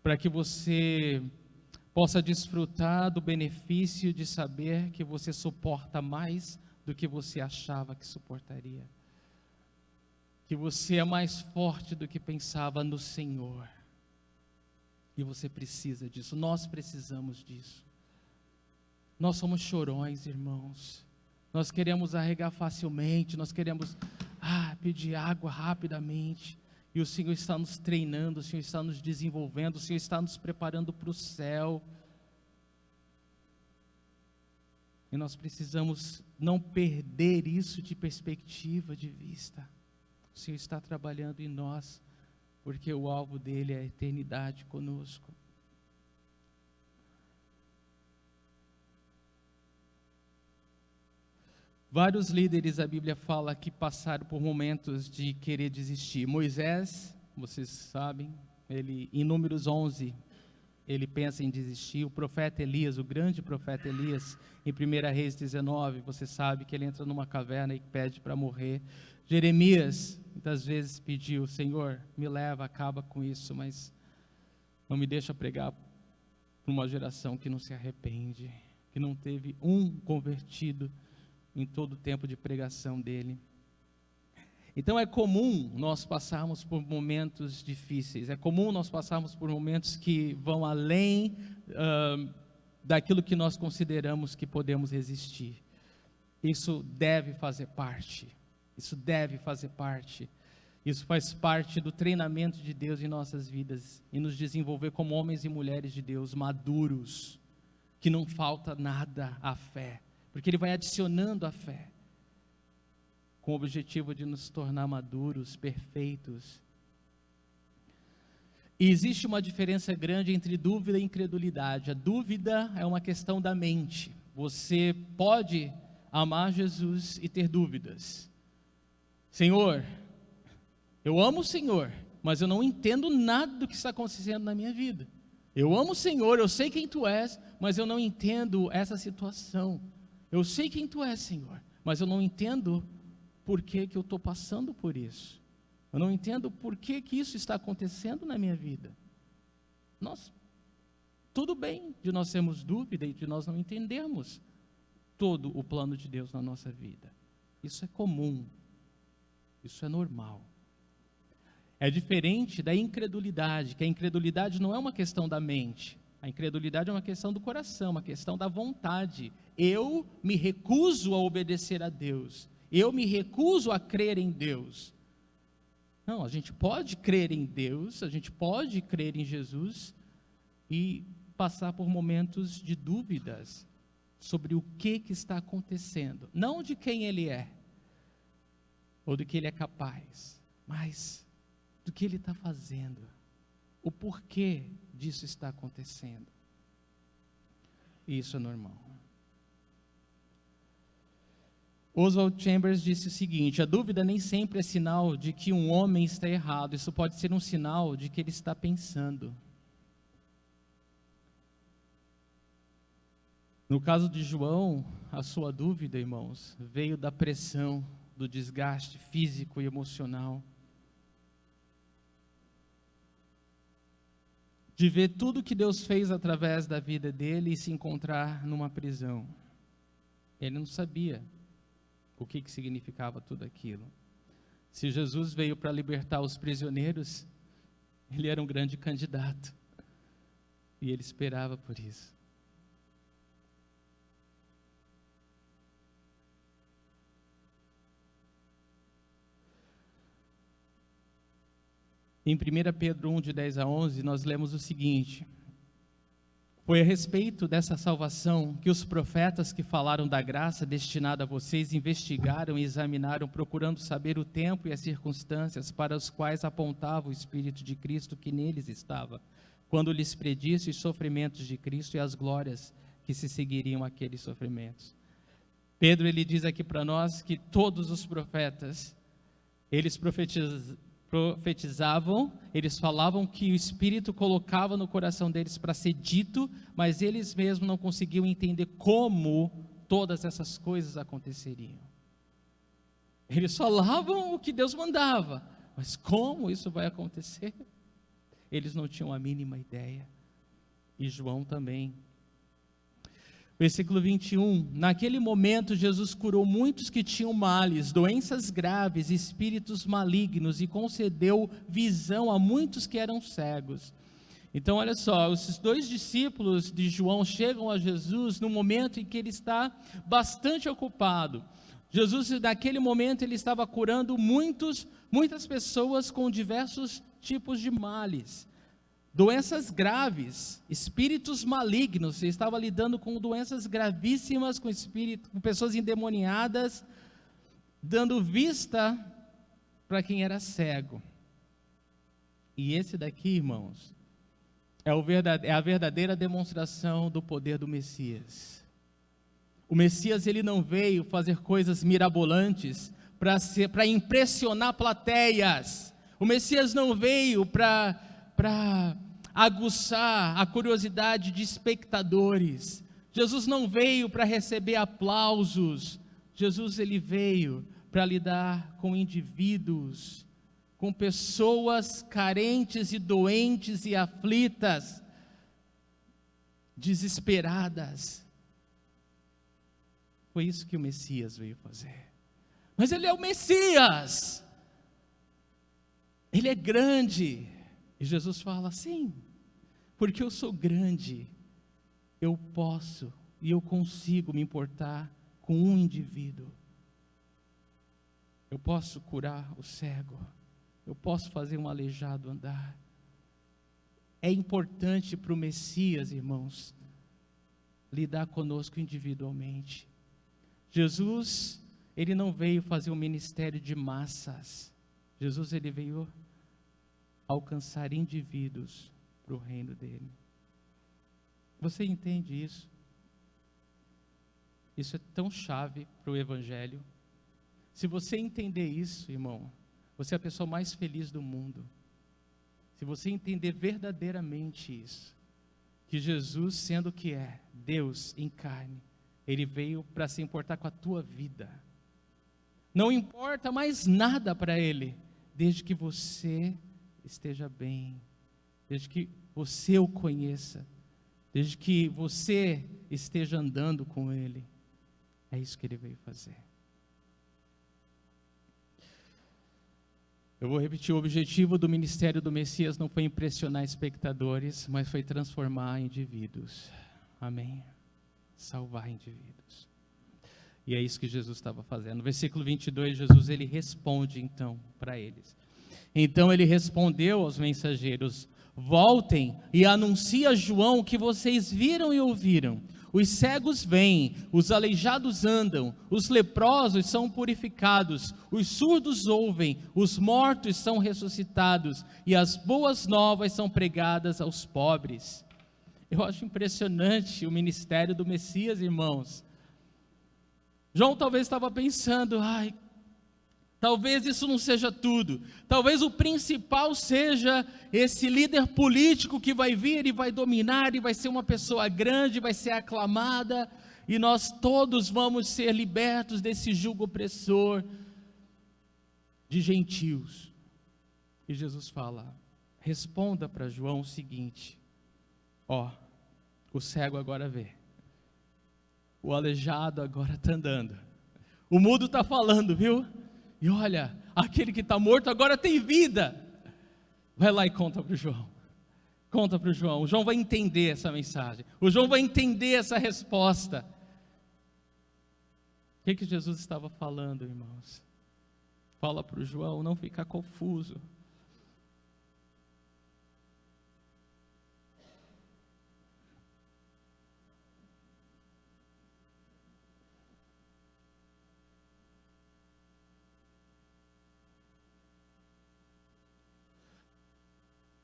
para que você possa desfrutar do benefício de saber que você suporta mais do que você achava que suportaria, que você é mais forte do que pensava no Senhor, e você precisa disso, nós precisamos disso. Nós somos chorões, irmãos, nós queremos arregar facilmente, nós queremos pedir água rapidamente, e o Senhor está nos treinando, o Senhor está nos desenvolvendo, o Senhor está nos preparando para o céu. E nós precisamos não perder isso de perspectiva, de vista. O Senhor está trabalhando em nós, porque o alvo dele é a eternidade conosco. Vários líderes, a Bíblia fala, que passaram por momentos de querer desistir. Moisés, vocês sabem, ele em Números 11, ele pensa em desistir. O profeta Elias, o grande profeta Elias, em 1 Reis 19, você sabe que ele entra numa caverna e pede para morrer. Jeremias, muitas vezes pediu: Senhor, me leva, acaba com isso, mas não me deixa pregar para uma geração que não se arrepende, que não teve um convertido em todo o tempo de pregação dele. Então é comum nós passarmos por momentos difíceis, é comum nós passarmos por momentos que vão além daquilo que nós consideramos que podemos resistir. Isso deve fazer parte, isso faz parte do treinamento de Deus em nossas vidas, e nos desenvolver como homens e mulheres de Deus, maduros, que não falta nada à fé, porque Ele vai adicionando a fé, com o objetivo de nos tornar maduros, perfeitos. E existe uma diferença grande entre dúvida e incredulidade. A dúvida é uma questão da mente. Você pode amar Jesus e ter dúvidas. Senhor, eu amo o Senhor, mas eu não entendo nada do que está acontecendo na minha vida. Eu amo o Senhor, eu sei quem Tu és, mas eu não entendo essa situação. Eu sei quem Tu és, Senhor, mas eu não entendo por que eu estou passando por isso. Eu não entendo por que isso está acontecendo na minha vida. Tudo bem de nós termos dúvida e de nós não entendermos todo o plano de Deus na nossa vida. Isso é comum, isso é normal. É diferente da incredulidade, que a incredulidade não é uma questão da mente. A incredulidade é uma questão do coração, uma questão da vontade. Eu me recuso a obedecer a Deus. Eu me recuso a crer em Deus. Não, a gente pode crer em Deus, a gente pode crer em Jesus e passar por momentos de dúvidas sobre o que está acontecendo. Não de quem Ele é, ou do que Ele é capaz, mas do que Ele está fazendo. O porquê disso está acontecendo. E isso é normal. Oswald Chambers disse o seguinte: a dúvida nem sempre é sinal de que um homem está errado, isso pode ser um sinal de que ele está pensando. No caso de João, a sua dúvida, irmãos, veio da pressão, do desgaste físico e emocional, de ver tudo que Deus fez através da vida dele e se encontrar numa prisão. Ele não sabia o que significava tudo aquilo. Se Jesus veio para libertar os prisioneiros, Ele era um grande candidato, e Ele esperava por isso. Em 1 Pedro 1, de 10 a 11, nós lemos o seguinte: foi a respeito dessa salvação que os profetas que falaram da graça destinada a vocês investigaram e examinaram, procurando saber o tempo e as circunstâncias para os quais apontava o Espírito de Cristo que neles estava, quando lhes predisse os sofrimentos de Cristo e as glórias que se seguiriam àqueles sofrimentos. Pedro, ele diz aqui para nós que todos os profetas, eles profetizavam, eles falavam que o Espírito colocava no coração deles para ser dito, mas eles mesmos não conseguiam entender como todas essas coisas aconteceriam. Eles falavam o que Deus mandava, mas como isso vai acontecer? Eles não tinham a mínima ideia. E João também. Versículo 21, naquele momento Jesus curou muitos que tinham males, doenças graves, espíritos malignos, e concedeu visão a muitos que eram cegos. Então olha só, esses dois discípulos de João chegam a Jesus no momento em que ele está bastante ocupado. Jesus, naquele momento, ele estava curando muitas pessoas com diversos tipos de males. doenças graves, espíritos malignos. Ele estava lidando com doenças gravíssimas, com pessoas endemoniadas, dando vista para quem era cego. E esse daqui, irmãos, é a verdadeira demonstração do poder do Messias. O Messias, ele não veio fazer coisas mirabolantes para impressionar plateias. O Messias não veio para aguçar a curiosidade de espectadores. Jesus não veio para receber aplausos. Jesus, ele veio para lidar com indivíduos, com pessoas carentes e doentes e aflitas, desesperadas. Foi isso que o Messias veio fazer. Mas ele é o Messias, ele é grande. E Jesus fala: sim, porque eu sou grande, eu posso e eu consigo me importar com um indivíduo. Eu posso curar o cego, eu posso fazer um aleijado andar. É importante para o Messias, irmãos, lidar conosco individualmente. Jesus, ele não veio fazer um ministério de massas. Jesus, ele veio alcançar indivíduos para o reino dele. Você entende isso? Isso é tão chave para o Evangelho. Se você entender isso, irmão, você é a pessoa mais feliz do mundo. Se você entender verdadeiramente isso, que Jesus, sendo o que é, Deus em carne, ele veio para se importar com a tua vida. Não importa mais nada para ele, desde que você esteja bem, desde que você o conheça, desde que você esteja andando com ele. É isso que ele veio fazer. Eu vou repetir: o objetivo do ministério do Messias não foi impressionar espectadores, mas foi transformar indivíduos. Amém? Salvar indivíduos. E é isso que Jesus estava fazendo. No versículo 22, Jesus, ele responde então para eles. Então ele respondeu aos mensageiros: voltem e anunciem a João o que vocês viram e ouviram. Os cegos vêm, os aleijados andam, os leprosos são purificados, os surdos ouvem, os mortos são ressuscitados e as boas novas são pregadas aos pobres. Eu acho impressionante o ministério do Messias, irmãos. João talvez estava pensando: talvez isso não seja tudo. Talvez o principal seja esse líder político que vai vir e vai dominar, e vai ser uma pessoa grande, vai ser aclamada, e nós todos vamos ser libertos desse jugo opressor de gentios. E Jesus fala: responda para João o seguinte: o cego agora vê, o aleijado agora está andando, o mudo está falando, viu? E olha, aquele que está morto agora tem vida. Vai lá e conta para o João. Conta para o João. O João vai entender essa mensagem. O João vai entender essa resposta. O que Jesus estava falando, irmãos? Fala para o João não ficar confuso.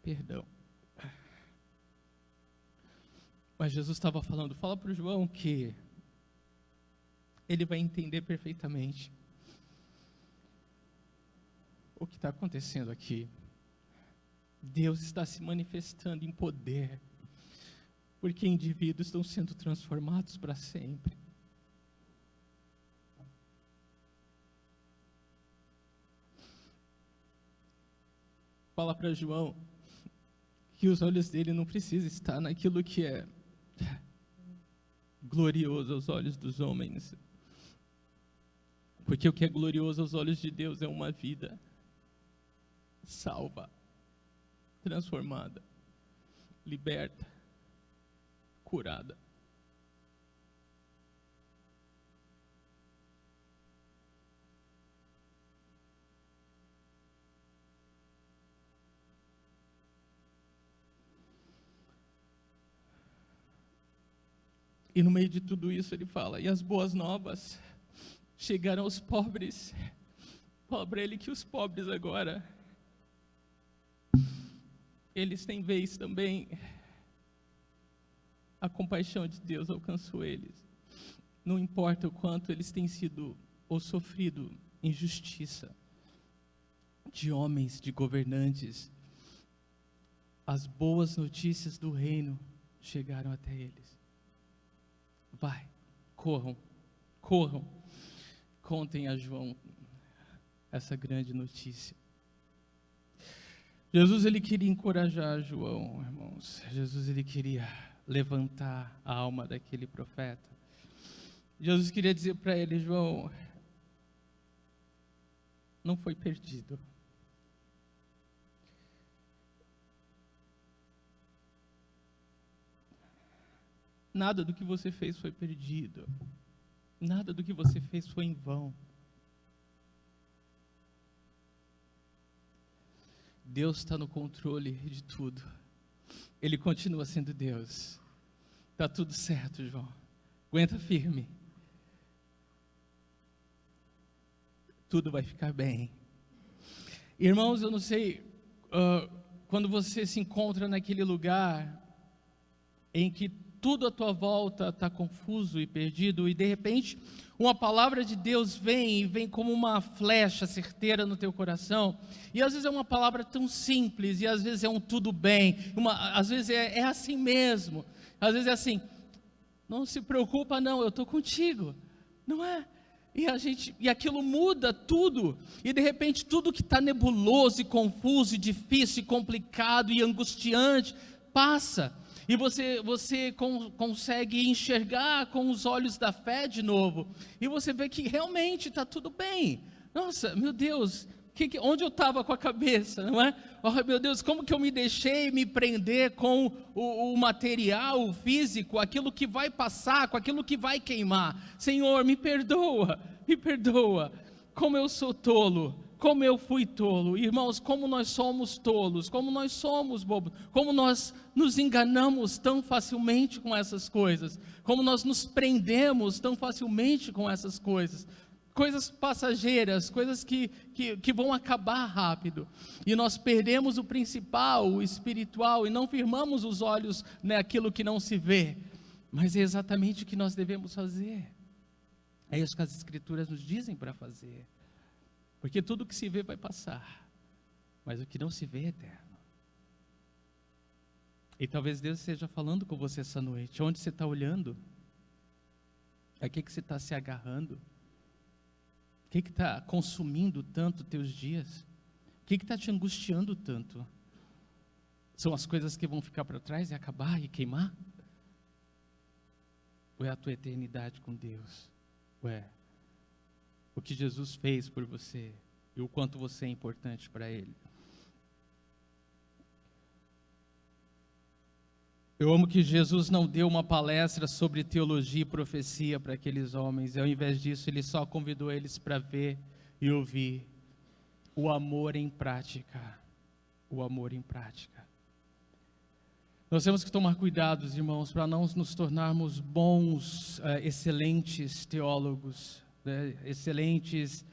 Perdão. Mas Jesus estava falando: fala para o João que ele vai entender perfeitamente o que está acontecendo aqui. Deus está se manifestando em poder, porque indivíduos estão sendo transformados para sempre. Fala para João que os olhos dele não precisam estar naquilo que é glorioso aos olhos dos homens, porque o que é glorioso aos olhos de Deus é uma vida salva, transformada, liberta, curada. E no meio de tudo isso ele fala: e as boas novas chegaram aos pobres. Pobre ele que os pobres agora, eles têm vez também. A compaixão de Deus alcançou eles. Não importa o quanto eles têm sido ou sofrido injustiça de homens, de governantes, as boas notícias do reino chegaram até eles. Vai, corram, corram, contem a João essa grande notícia. Jesus, ele queria encorajar João, irmãos. Jesus, ele queria levantar a alma daquele profeta. Jesus queria dizer para ele: João, não foi perdido. Nada do que você fez foi perdido. Nada do que você fez foi em vão. Deus está no controle de tudo. Ele continua sendo Deus. Está tudo certo, João. Aguenta firme. Tudo vai ficar bem. Irmãos, eu não sei, quando você se encontra naquele lugar em que tudo à tua volta está confuso e perdido, e de repente uma palavra de Deus vem como uma flecha certeira no teu coração, e às vezes é uma palavra tão simples, e às vezes é um tudo bem, às vezes é assim mesmo, às vezes é assim: não se preocupa não, eu estou contigo, não é? E aquilo muda tudo, e de repente tudo que está nebuloso e confuso, e difícil, e complicado, e angustiante, passa, e você consegue enxergar com os olhos da fé de novo, e você vê que realmente está tudo bem. Nossa, meu Deus, onde eu estava com a cabeça, não é? Oh, meu Deus, como que eu me deixei me prender com o material, o físico, aquilo que vai passar, com aquilo que vai queimar. Senhor, me perdoa, como eu sou tolo, como eu fui tolo. Irmãos, como nós somos tolos, como nós somos bobos, como nós nos enganamos tão facilmente com essas coisas, como nós nos prendemos tão facilmente com essas coisas. Coisas passageiras, coisas que vão acabar rápido, e nós perdemos o principal, o espiritual, e não firmamos os olhos naquilo que não se vê, mas é exatamente o que nós devemos fazer. É isso que as Escrituras nos dizem para fazer, porque tudo que se vê vai passar, mas o que não se vê é eterno. E talvez Deus esteja falando com você essa noite: onde você está olhando? A que você está se agarrando? O que está consumindo tanto teus dias? O que está te angustiando tanto? São as coisas que vão ficar para trás e acabar e queimar? Ou é a tua eternidade com Deus? Ou é o que Jesus fez por você e o quanto você é importante para Ele? Eu amo que Jesus não deu uma palestra sobre teologia e profecia para aqueles homens, e ao invés disso Ele só convidou eles para ver e ouvir o amor em prática. O amor em prática. Nós temos que tomar cuidados, irmãos, para não nos tornarmos bons, excelentes teólogos, né? Excelentes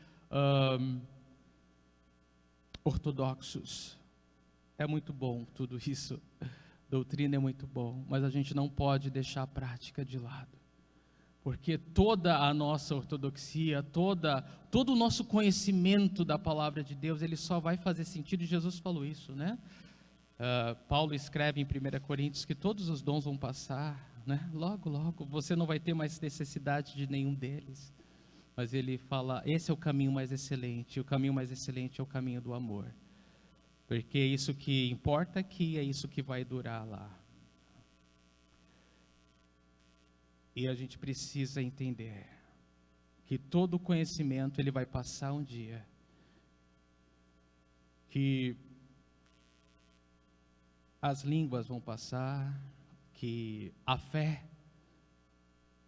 ortodoxos. É muito bom tudo isso. Doutrina é muito bom, mas a gente não pode deixar a prática de lado, porque toda a nossa ortodoxia, todo o nosso conhecimento da palavra de Deus, ele só vai fazer sentido, e Jesus falou isso, né? Paulo escreve em 1 Coríntios que todos os dons vão passar, né? Logo você não vai ter mais necessidade de nenhum deles, mas ele fala: esse é o caminho mais excelente, e o caminho mais excelente é o caminho do amor. Porque é isso que importa aqui, é isso que vai durar lá. E a gente precisa entender que todo conhecimento ele vai passar um dia. Que as línguas vão passar, que a fé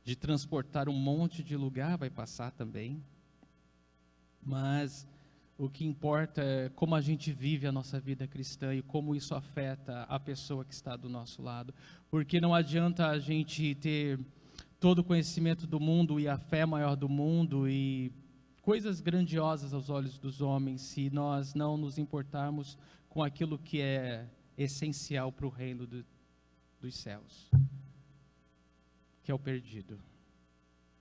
de transportar um monte de lugar vai passar também. Mas o que importa é como a gente vive a nossa vida cristã e como isso afeta a pessoa que está do nosso lado. Porque não adianta a gente ter todo o conhecimento do mundo e a fé maior do mundo e coisas grandiosas aos olhos dos homens, se nós não nos importarmos com aquilo que é essencial para o reino dos céus, que é o perdido,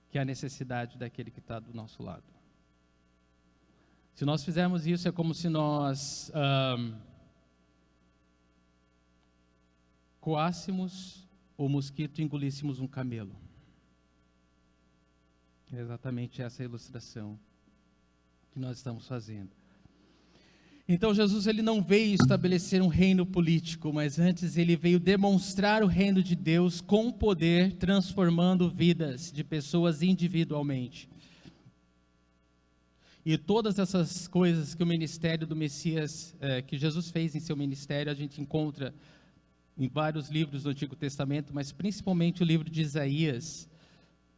que é a necessidade daquele que está do nosso lado. Se nós fizermos isso, é como se nós coássemos o mosquito e engolíssemos um camelo. É exatamente essa a ilustração que nós estamos fazendo. Então Jesus, ele não veio estabelecer um reino político, mas antes ele veio demonstrar o reino de Deus com poder, transformando vidas de pessoas individualmente. E todas essas coisas que o ministério do Messias, que Jesus fez em seu ministério, a gente encontra em vários livros do Antigo Testamento, mas principalmente o livro de Isaías.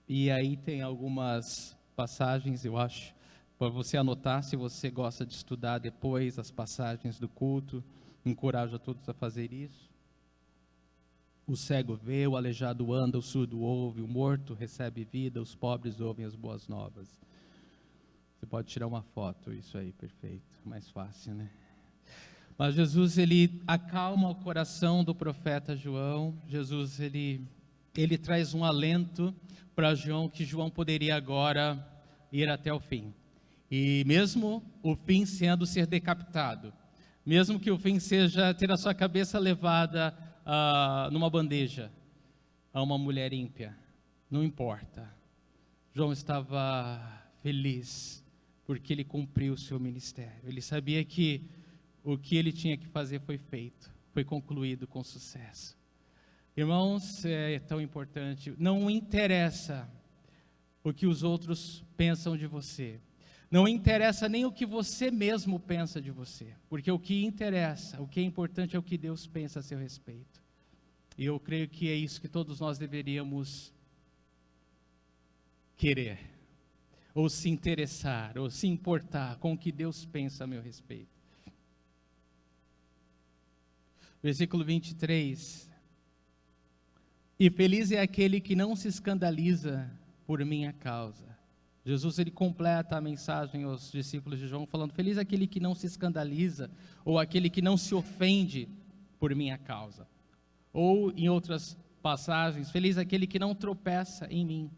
E aí tem algumas passagens, eu acho, para você anotar, se você gosta de estudar depois as passagens do culto. Encorajo a todos a fazer isso. O cego vê, o aleijado anda, o surdo ouve, o morto recebe vida, os pobres ouvem as boas novas. Você pode tirar uma foto, isso aí, perfeito, mais fácil, né? Mas Jesus, ele acalma o coração do profeta João. Jesus, ele traz um alento para João, que João poderia agora ir até o fim. E mesmo o fim sendo ser decapitado, mesmo que o fim seja ter a sua cabeça levada numa bandeja a uma mulher ímpia, não importa. João estava feliz, porque ele cumpriu o seu ministério. Ele sabia que o que ele tinha que fazer foi feito, foi concluído com sucesso. Irmãos, é tão importante, não interessa o que os outros pensam de você, não interessa nem o que você mesmo pensa de você, porque o que interessa, o que é importante é o que Deus pensa a seu respeito. E eu creio que é isso que todos nós deveríamos querer, ou se interessar, ou se importar com o que Deus pensa a meu respeito. Versículo 23. E feliz é aquele que não se escandaliza por minha causa. Jesus, ele completa a mensagem aos discípulos de João falando: feliz é aquele que não se escandaliza, ou aquele que não se ofende por minha causa. Ou em outras passagens, feliz é aquele que não tropeça em mim.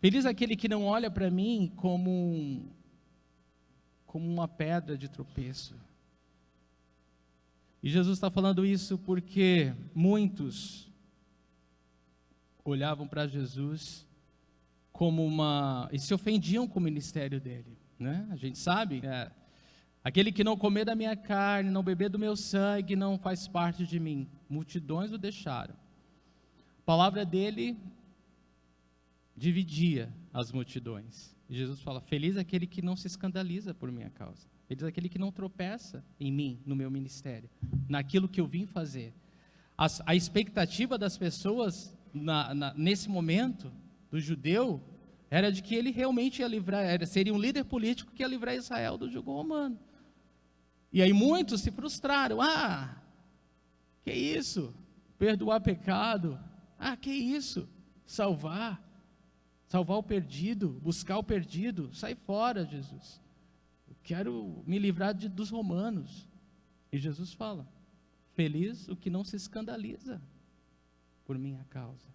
Feliz é aquele que não olha para mim como uma pedra de tropeço. E Jesus está falando isso porque muitos olhavam para Jesus como e se ofendiam com o ministério dele, né? A gente sabe, aquele que não comer da minha carne, não beber do meu sangue, não faz parte de mim. Multidões o deixaram. A palavra dele dividia as multidões. E Jesus fala: feliz é aquele que não se escandaliza por minha causa. Feliz é aquele que não tropeça em mim, no meu ministério, naquilo que eu vim fazer. A expectativa das pessoas nesse momento, do judeu, era de que ele realmente ia livrar, seria um líder político que ia livrar Israel do jugo romano. E aí muitos se frustraram. Que isso? Perdoar pecado? Que isso? Salvar o perdido, buscar o perdido? Sai fora, Jesus. Eu quero me livrar dos romanos. E Jesus fala: feliz o que não se escandaliza por minha causa.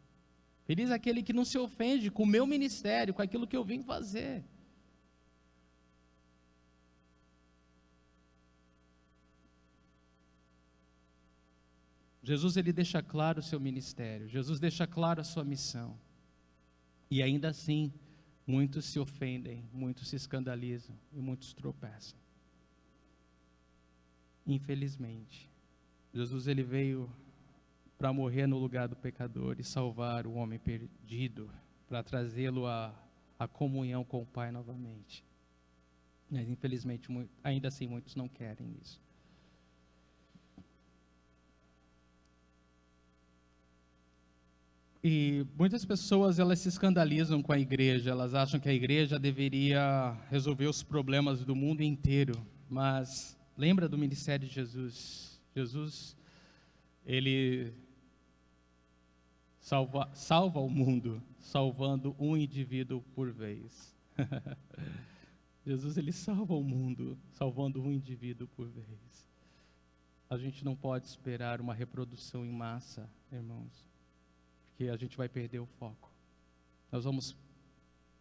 Feliz aquele que não se ofende com o meu ministério, com aquilo que eu vim fazer. Jesus, ele deixa claro o seu ministério. Jesus deixa claro a sua missão. E ainda assim, muitos se ofendem, muitos se escandalizam e muitos tropeçam. Infelizmente, Jesus, ele veio para morrer no lugar do pecador e salvar o homem perdido, para trazê-lo à comunhão com o Pai novamente. Mas infelizmente, ainda assim, muitos não querem isso. E muitas pessoas, elas se escandalizam com a igreja, elas acham que a igreja deveria resolver os problemas do mundo inteiro. Mas lembra do ministério de Jesus? Jesus, ele salva o mundo, salvando um indivíduo por vez. Jesus, ele salva o mundo, salvando um indivíduo por vez. A gente não pode esperar uma reprodução em massa, irmãos, porque a gente vai perder o foco. Nós vamos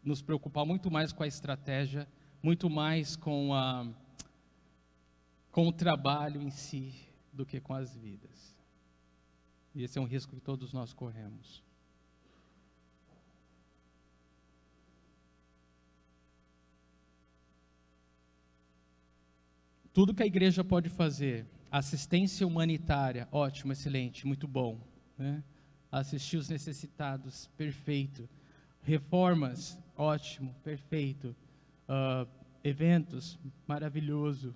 nos preocupar muito mais com a estratégia, muito mais com o trabalho em si, do que com as vidas. E esse é um risco que todos nós corremos. Tudo que a igreja pode fazer, assistência humanitária, ótimo, excelente, muito bom, né? Assistir os necessitados, perfeito. Reformas, ótimo, perfeito. Eventos, maravilhoso.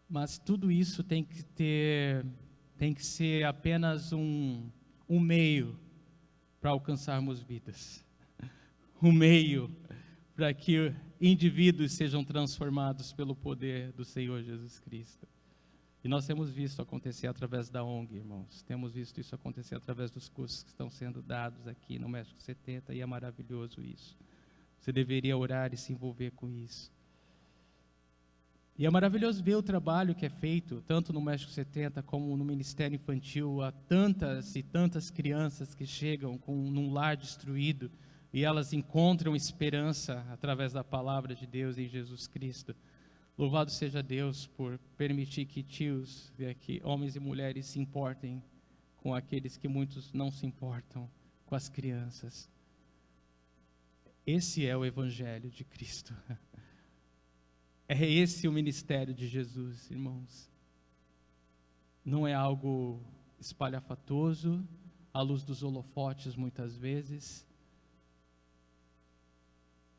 Mas tudo isso tem que ser apenas um meio para alcançarmos vidas. Um meio para que indivíduos sejam transformados pelo poder do Senhor Jesus Cristo. E nós temos visto acontecer através da ONG, irmãos. Temos visto isso acontecer através dos cursos que estão sendo dados aqui no México 70, e é maravilhoso isso. Você deveria orar e se envolver com isso. E é maravilhoso ver o trabalho que é feito, tanto no México 70 como no Ministério Infantil, a tantas e tantas crianças que chegam num lar destruído, e elas encontram esperança através da palavra de Deus em Jesus Cristo. Louvado seja Deus por permitir que tios, que homens e mulheres se importem com aqueles que muitos não se importam, com as crianças. Esse é o Evangelho de Cristo. É esse o ministério de Jesus, irmãos. Não é algo espalhafatoso, à luz dos holofotes muitas vezes.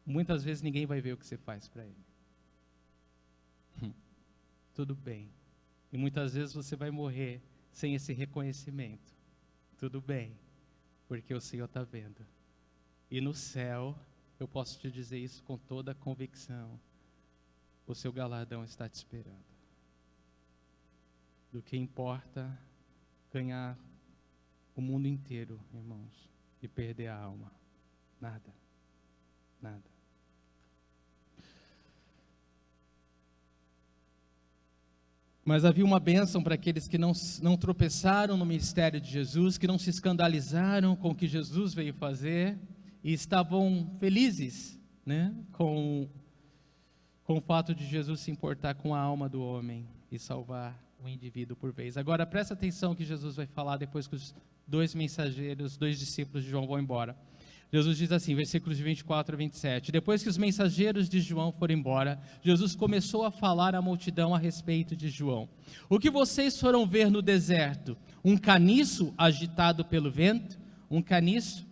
Muitas vezes ninguém vai ver o que você faz para ele. Tudo bem. E muitas vezes você vai morrer sem esse reconhecimento. Tudo bem, porque o Senhor está vendo. E no céu, eu posso te dizer isso com toda a convicção, o seu galardão está te esperando. Do que importa ganhar o mundo inteiro, irmãos, e perder a alma. Nada. Nada. Mas havia uma bênção para aqueles que não tropeçaram no ministério de Jesus, que não se escandalizaram com o que Jesus veio fazer, e estavam felizes, né, com o fato de Jesus se importar com a alma do homem e salvar o indivíduo por vez. Agora presta atenção que Jesus vai falar depois que os dois mensageiros, dois discípulos de João vão embora. Jesus diz assim, versículos de 24 a 27, depois que os mensageiros de João foram embora, Jesus começou a falar à multidão a respeito de João. O que vocês foram ver no deserto? Um caniço agitado pelo vento? Um caniço,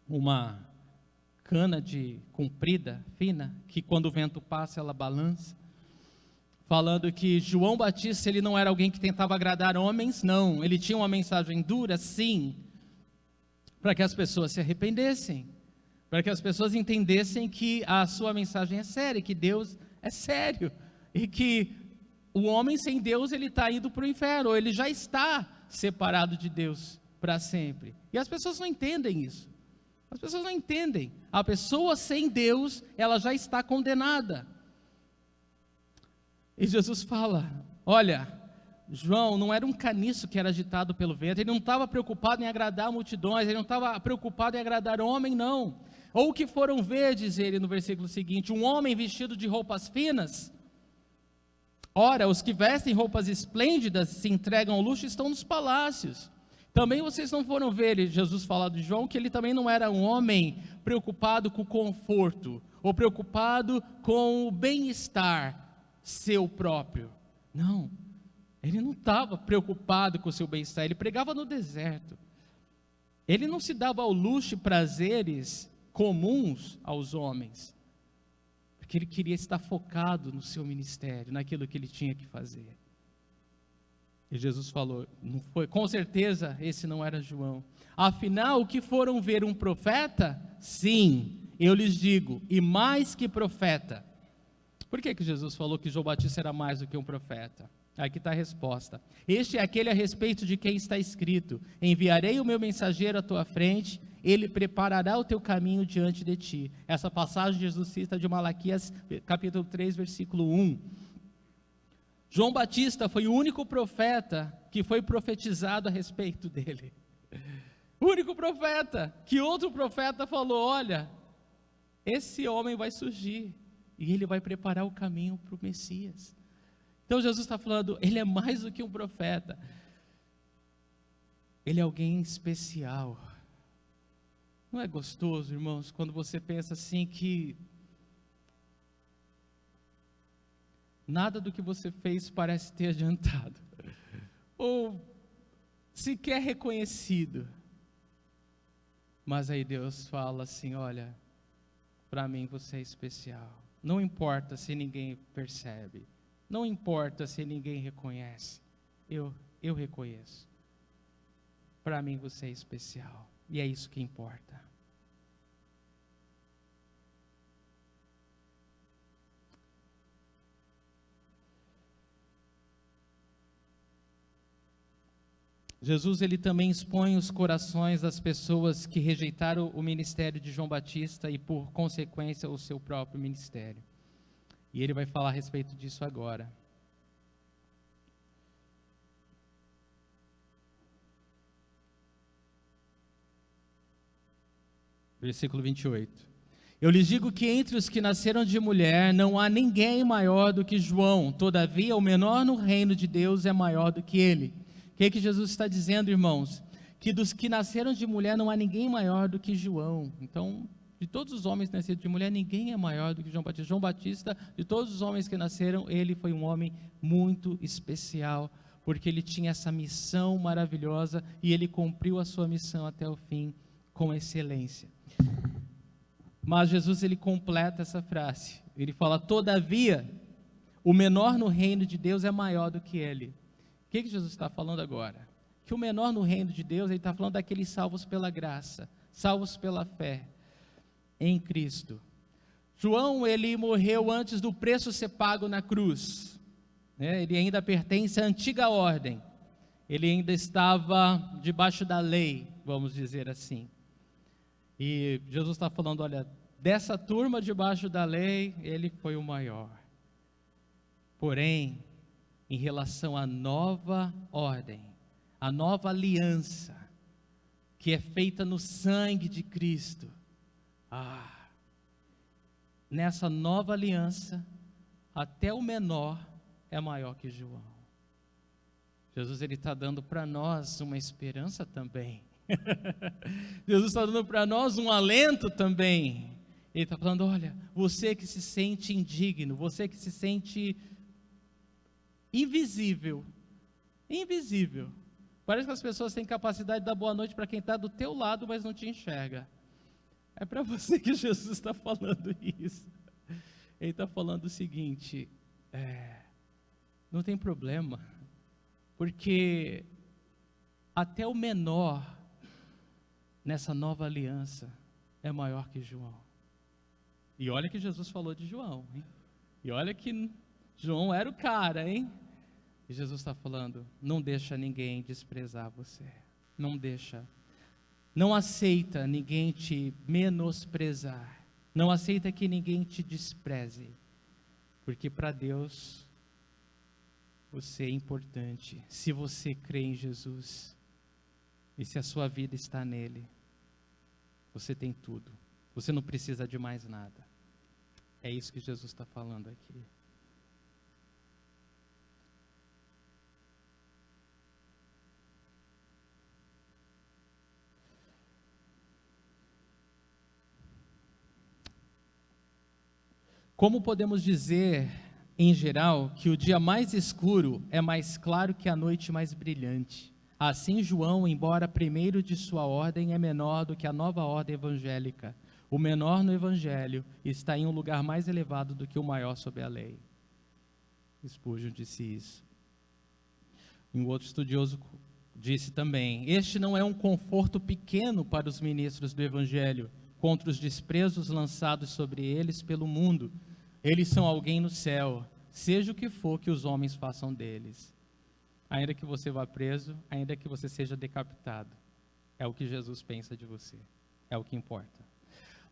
uma cana comprida, fina, que quando o vento passa ela balança. Falando que João Batista, ele não era alguém que tentava agradar homens, não. Ele tinha uma mensagem dura, sim, para que as pessoas se arrependessem, para que as pessoas entendessem que a sua mensagem é séria, que Deus é sério, e que o homem sem Deus, ele está indo para o inferno, ou ele já está separado de Deus para sempre. E as pessoas não entendem isso. As pessoas não entendem. A pessoa sem Deus, ela já está condenada. E Jesus fala, olha, João não era um caniço que era agitado pelo vento, ele não estava preocupado em agradar multidões, ele não estava preocupado em agradar homem, não. Ou o que foram ver, diz ele no versículo seguinte, um homem vestido de roupas finas? Ora, os que vestem roupas esplêndidas e se entregam ao luxo estão nos palácios. Também vocês não foram ver, Jesus fala de João, que ele também não era um homem preocupado com o conforto, ou preocupado com o bem-estar seu próprio. Não. Ele não estava preocupado com o seu bem-estar, ele pregava no deserto. Ele não se dava ao luxo e prazeres comuns aos homens, porque ele queria estar focado no seu ministério, naquilo que ele tinha que fazer. E Jesus falou, não foi, com certeza esse não era João. Afinal, o que foram ver um profeta? Sim, eu lhes digo, e mais que profeta. Por que Jesus falou que João Batista era mais do que um profeta? Aqui está a resposta. Este é aquele a respeito de quem está escrito: enviarei o meu mensageiro à tua frente, ele preparará o teu caminho diante de ti. Essa passagem Jesus cita de Malaquias, capítulo 3, versículo 1. João Batista foi o único profeta que foi profetizado a respeito dele. O único profeta que outro profeta falou: olha, esse homem vai surgir e ele vai preparar o caminho para o Messias. Então Jesus está falando, ele é mais do que um profeta, ele é alguém especial. Não é gostoso, irmãos, quando você pensa assim que nada do que você fez parece ter adiantado, ou sequer reconhecido, mas aí Deus fala assim: olha, para mim você é especial, não importa se ninguém percebe, não importa se ninguém reconhece, eu reconheço, para mim você é especial, e é isso que importa. Jesus, ele também expõe os corações das pessoas que rejeitaram o ministério de João Batista e, por consequência, o seu próprio ministério. E ele vai falar a respeito disso agora. Versículo 28. Eu lhes digo que entre os que nasceram de mulher não há ninguém maior do que João, todavia o menor no reino de Deus é maior do que ele. O que Jesus está dizendo, irmãos? Que dos que nasceram de mulher não há ninguém maior do que João. Então, de todos os homens nascidos de mulher, ninguém é maior do que João Batista. João Batista, de todos os homens que nasceram, ele foi um homem muito especial, porque ele tinha essa missão maravilhosa e ele cumpriu a sua missão até o fim com excelência. Mas Jesus, ele completa essa frase. Ele fala: todavia, o menor no reino de Deus é maior do que ele. O que Jesus está falando agora? Que o menor no reino de Deus, ele está falando daqueles salvos pela graça, salvos pela fé em Cristo. João, ele morreu antes do preço ser pago na cruz, né? Ele ainda pertence à antiga ordem, ele ainda estava debaixo da lei, vamos dizer assim. E Jesus está falando: olha, dessa turma debaixo da lei, ele foi o maior. Porém, em relação à nova ordem, a nova aliança, que é feita no sangue de Cristo, nessa nova aliança, até o menor é maior que João. Jesus, ele está dando para nós uma esperança também. Jesus está dando para nós um alento também. Ele está falando: olha, você que se sente indigno, você que se sente invisível, parece que as pessoas têm capacidade de dar boa noite para quem está do teu lado, mas não te enxerga. É para você que Jesus está falando isso. Ele está falando o seguinte: não tem problema, porque até o menor nessa nova aliança é maior que João. E olha que Jesus falou de João, hein? E olha que João era o cara, hein? E Jesus está falando: não deixa ninguém desprezar você, não deixa, não aceita ninguém te menosprezar, não aceita que ninguém te despreze, porque para Deus você é importante. Se você crê em Jesus e se a sua vida está nele, você tem tudo, você não precisa de mais nada. É isso que Jesus está falando aqui. Como podemos dizer, em geral, que o dia mais escuro é mais claro que a noite mais brilhante? Assim, João, embora primeiro de sua ordem, é menor do que a nova ordem evangélica. O menor no evangelho está em um lugar mais elevado do que o maior sob a lei. Spurgeon disse isso. Um outro estudioso disse também: este não é um conforto pequeno para os ministros do evangelho, contra os desprezos lançados sobre eles pelo mundo. Eles são alguém no céu, seja o que for que os homens façam deles. Ainda que você vá preso, ainda que você seja decapitado. É o que Jesus pensa de você. É o que importa.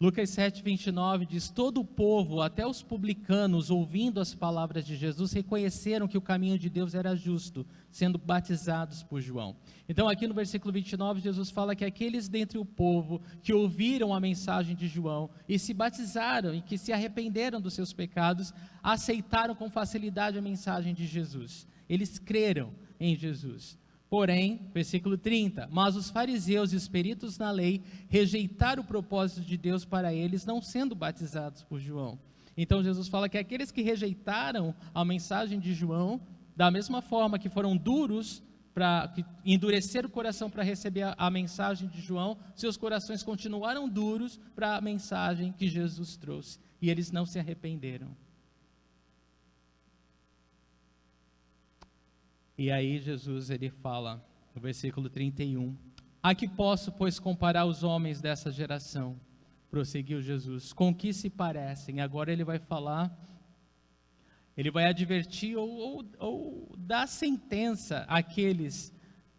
Lucas 7:29 diz: todo o povo, até os publicanos, ouvindo as palavras de Jesus, reconheceram que o caminho de Deus era justo, sendo batizados por João. Então aqui no versículo 29, Jesus fala que aqueles dentre o povo que ouviram a mensagem de João e se batizaram e que se arrependeram dos seus pecados, aceitaram com facilidade a mensagem de Jesus. Eles creram em Jesus. Porém, versículo 30, mas os fariseus e os peritos na lei rejeitaram o propósito de Deus para eles, não sendo batizados por João. Então Jesus fala que aqueles que rejeitaram a mensagem de João, da mesma forma que foram duros, que endureceram o coração para receber a mensagem de João, seus corações continuaram duros para a mensagem que Jesus trouxe, e eles não se arrependeram. E aí Jesus, ele fala, no versículo 31, a que posso, pois, comparar os homens dessa geração? Prosseguiu Jesus, com que se parecem? Agora ele vai falar, ele vai advertir ou dar sentença àqueles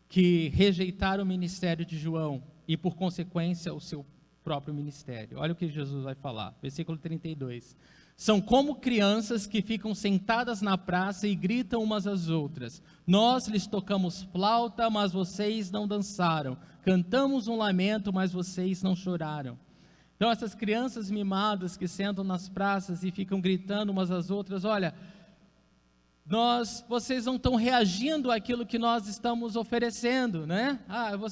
que rejeitaram o ministério de João e, por consequência, o seu próprio ministério. Olha o que Jesus vai falar, versículo 32. São como crianças que ficam sentadas na praça e gritam umas às outras. Nós lhes tocamos flauta, mas vocês não dançaram. Cantamos um lamento, mas vocês não choraram. Então essas crianças mimadas que sentam nas praças e ficam gritando umas às outras, olha, vocês não estão reagindo àquilo que nós estamos oferecendo, né?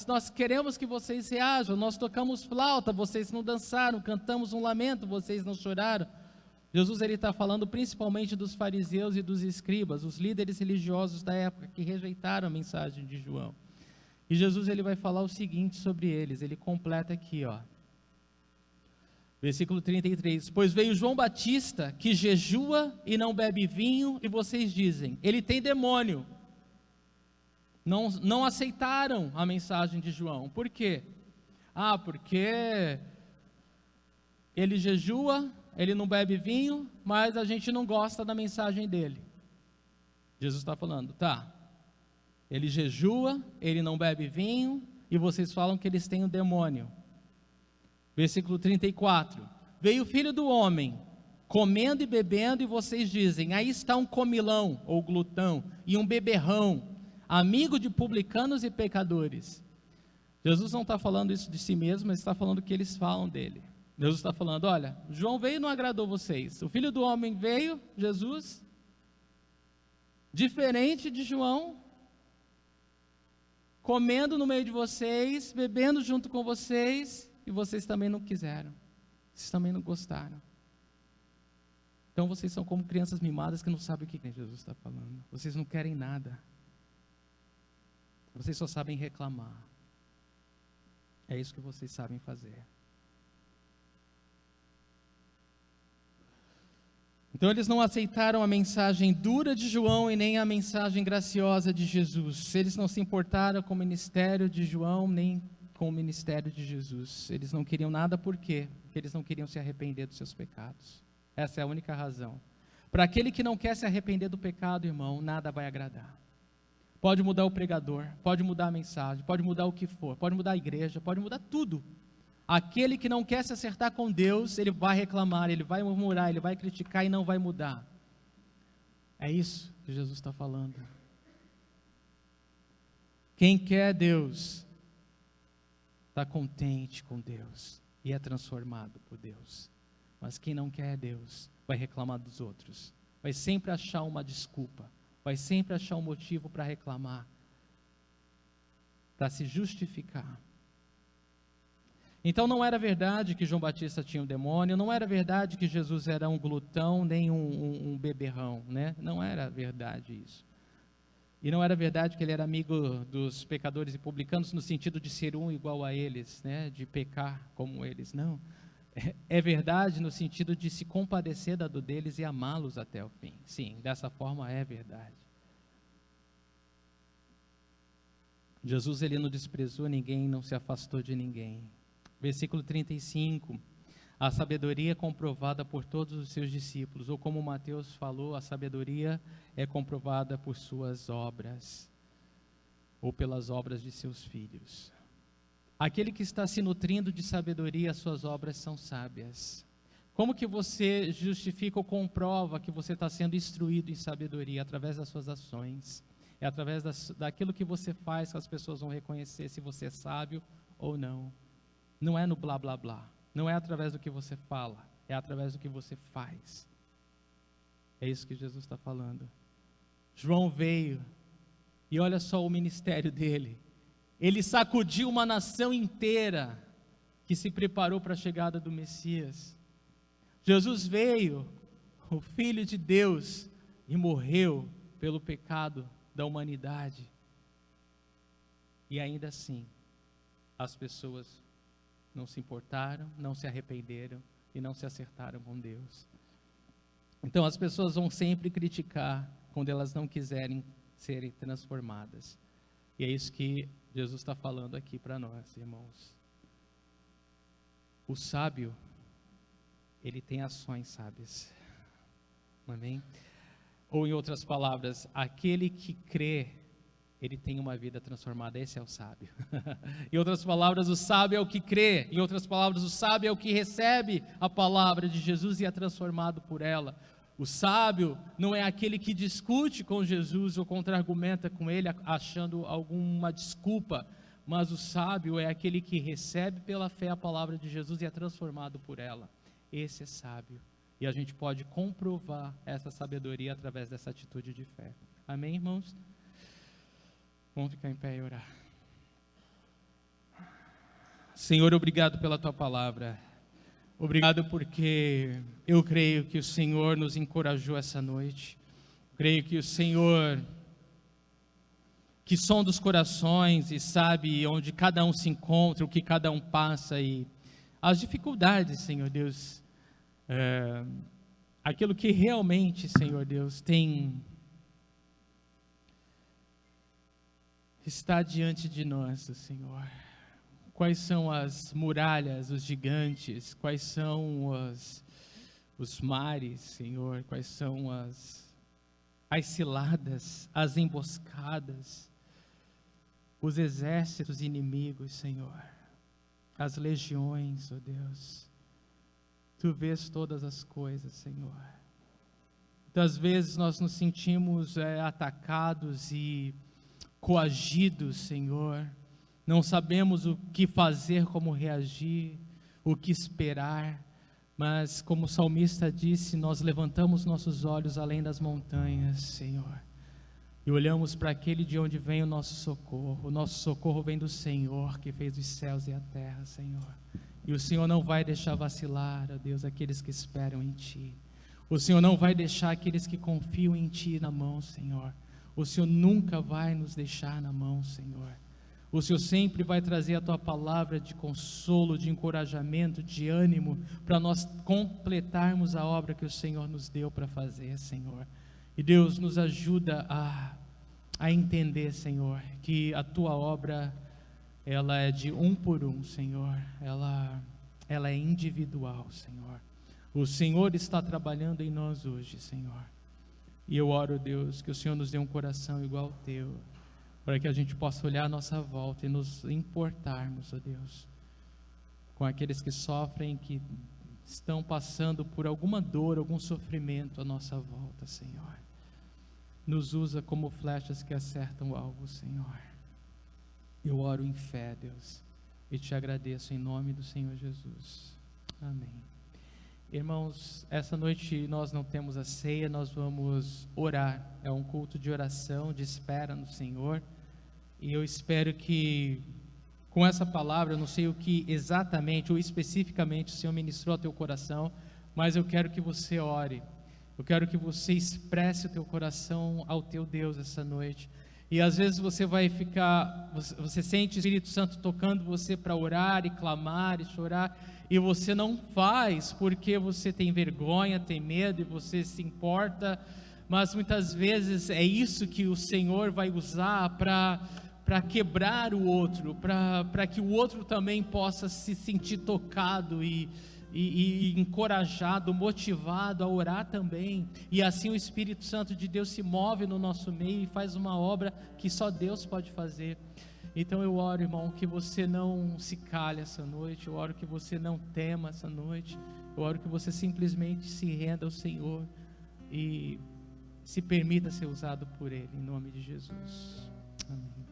Nós queremos que vocês reajam, nós tocamos flauta, vocês não dançaram, cantamos um lamento, vocês não choraram. Jesus está falando principalmente dos fariseus e dos escribas, os líderes religiosos da época que rejeitaram a mensagem de João. E Jesus ele vai falar o seguinte sobre eles, ele completa aqui, ó. Versículo 33, pois veio João Batista, que jejua e não bebe vinho, e vocês dizem, ele tem demônio. Não aceitaram a mensagem de João. Por quê? Porque ele jejua, ele não bebe vinho, mas a gente não gosta da mensagem dele. Jesus está falando, ele jejua, ele não bebe vinho, e vocês falam que eles têm o demônio. Versículo 34, veio o Filho do Homem, comendo e bebendo, e vocês dizem, aí está um comilão, ou glutão, e um beberrão, amigo de publicanos e pecadores. Jesus não está falando isso de si mesmo, mas está falando o que eles falam dele. Jesus está falando, olha, João veio e não agradou vocês, o Filho do Homem veio, Jesus, diferente de João, comendo no meio de vocês, bebendo junto com vocês, e vocês também não quiseram, vocês também não gostaram. Então vocês são como crianças mimadas que não sabem o que Jesus está falando, vocês não querem nada, vocês só sabem reclamar, é isso que vocês sabem fazer. Então eles não aceitaram a mensagem dura de João e nem a mensagem graciosa de Jesus. Eles não se importaram com o ministério de João nem com o ministério de Jesus. Eles não queriam nada, por quê? Porque eles não queriam se arrepender dos seus pecados. Essa é a única razão. Para aquele que não quer se arrepender do pecado, irmão, nada vai agradar. Pode mudar o pregador, pode mudar a mensagem, pode mudar o que for, pode mudar a igreja, pode mudar tudo. Aquele que não quer se acertar com Deus, ele vai reclamar, ele vai murmurar, ele vai criticar e não vai mudar. É isso que Jesus está falando. Quem quer Deus, está contente com Deus e é transformado por Deus. Mas quem não quer Deus, vai reclamar dos outros, vai sempre achar uma desculpa, vai sempre achar um motivo para reclamar, para se justificar. Então não era verdade que João Batista tinha um demônio, não era verdade que Jesus era um glutão, nem um beberrão, né? Não era verdade isso. E não era verdade que ele era amigo dos pecadores e publicanos, no sentido de ser um igual a eles, né? De pecar como eles, não. É verdade no sentido de se compadecer da dor deles e amá-los até o fim. Sim, dessa forma é verdade. Jesus, ele não desprezou ninguém, não se afastou de ninguém. Versículo 35, A sabedoria é comprovada por todos os seus discípulos, ou como Mateus falou, a sabedoria é comprovada por suas obras, ou pelas obras de seus filhos. Aquele que está se nutrindo de sabedoria, as suas obras são sábias. Como que você justifica ou comprova que você está sendo instruído em sabedoria? Através das suas ações. É através daquilo que você faz que as pessoas vão reconhecer se você é sábio ou não. Não é no blá blá blá. Não é através do que você fala. É através do que você faz. É isso que Jesus está falando. João veio e olha só o ministério dele. Ele sacudiu uma nação inteira que se preparou para a chegada do Messias. Jesus veio, o Filho de Deus, e morreu pelo pecado da humanidade. E ainda assim, as pessoas não se importaram, não se arrependeram e não se acertaram com Deus. Então as pessoas vão sempre criticar quando elas não quiserem serem transformadas. E é isso que Jesus está falando aqui para nós, irmãos. O sábio, ele tem ações sábias. Amém? Ou em outras palavras, aquele que crê, ele tem uma vida transformada. Esse é o sábio. Em outras palavras, o sábio é o que crê. Em outras palavras, o sábio é o que recebe a palavra de Jesus e é transformado por ela. O sábio não é aquele que discute com Jesus ou contra-argumenta com ele, achando alguma desculpa. Mas o sábio é aquele que recebe pela fé a palavra de Jesus e é transformado por ela. Esse é sábio. E a gente pode comprovar essa sabedoria através dessa atitude de fé. Amém, irmãos? Vamos ficar em pé e orar. Senhor, obrigado pela Tua palavra. Obrigado porque eu creio que o Senhor nos encorajou essa noite. Creio que o Senhor, que sonda os corações e sabe onde cada um se encontra, o que cada um passa e as dificuldades, Senhor Deus, aquilo que realmente, Senhor Deus, está diante de nós, Senhor. Quais são as muralhas, os gigantes, quais são os mares, Senhor, quais são as ciladas, as emboscadas, os exércitos inimigos, Senhor, as legiões, ó Deus. Tu vês todas as coisas, Senhor. Muitas vezes nós nos sentimos atacados e coagidos, Senhor. Não sabemos o que fazer, como reagir, o que esperar. Mas, como o salmista disse, nós levantamos nossos olhos além das montanhas, Senhor. E olhamos para aquele de onde vem o nosso socorro. O nosso socorro vem do Senhor, que fez os céus e a terra, Senhor. E o Senhor não vai deixar vacilar, ó Deus, aqueles que esperam em Ti. O Senhor não vai deixar aqueles que confiam em Ti na mão, Senhor. O Senhor nunca vai nos deixar na mão, Senhor. O Senhor sempre vai trazer a Tua palavra de consolo, de encorajamento, de ânimo, para nós completarmos a obra que o Senhor nos deu para fazer, Senhor. E Deus nos ajuda a entender, Senhor, que a Tua obra, ela é de um por um, Senhor. Ela é individual, Senhor. O Senhor está trabalhando em nós hoje, Senhor. E eu oro, Deus, que o Senhor nos dê um coração igual ao Teu, para que a gente possa olhar à nossa volta e nos importarmos, ó Deus, com aqueles que sofrem, que estão passando por alguma dor, algum sofrimento à nossa volta, Senhor. Nos usa como flechas que acertam o alvo, Senhor. Eu oro em fé, Deus, e Te agradeço em nome do Senhor Jesus. Amém. Irmãos, essa noite nós não temos a ceia, nós vamos orar. É um culto de oração, de espera no Senhor. E eu espero que com essa palavra, eu não sei o que exatamente ou especificamente o Senhor ministrou ao teu coração, mas eu quero que você ore. Eu quero que você expresse o teu coração ao teu Deus essa noite. E às vezes você vai ficar, você sente o Espírito Santo tocando você para orar e clamar e chorar, e você não faz porque você tem vergonha, tem medo e você se importa, mas muitas vezes é isso que o Senhor vai usar para quebrar o outro, para que o outro também possa se sentir tocado e e encorajado, motivado a orar também, e assim o Espírito Santo de Deus se move no nosso meio e faz uma obra que só Deus pode fazer. Então eu oro, irmão, que você não se cale essa noite, eu oro que você não tema essa noite, eu oro que você simplesmente se renda ao Senhor e se permita ser usado por Ele, em nome de Jesus. Amém.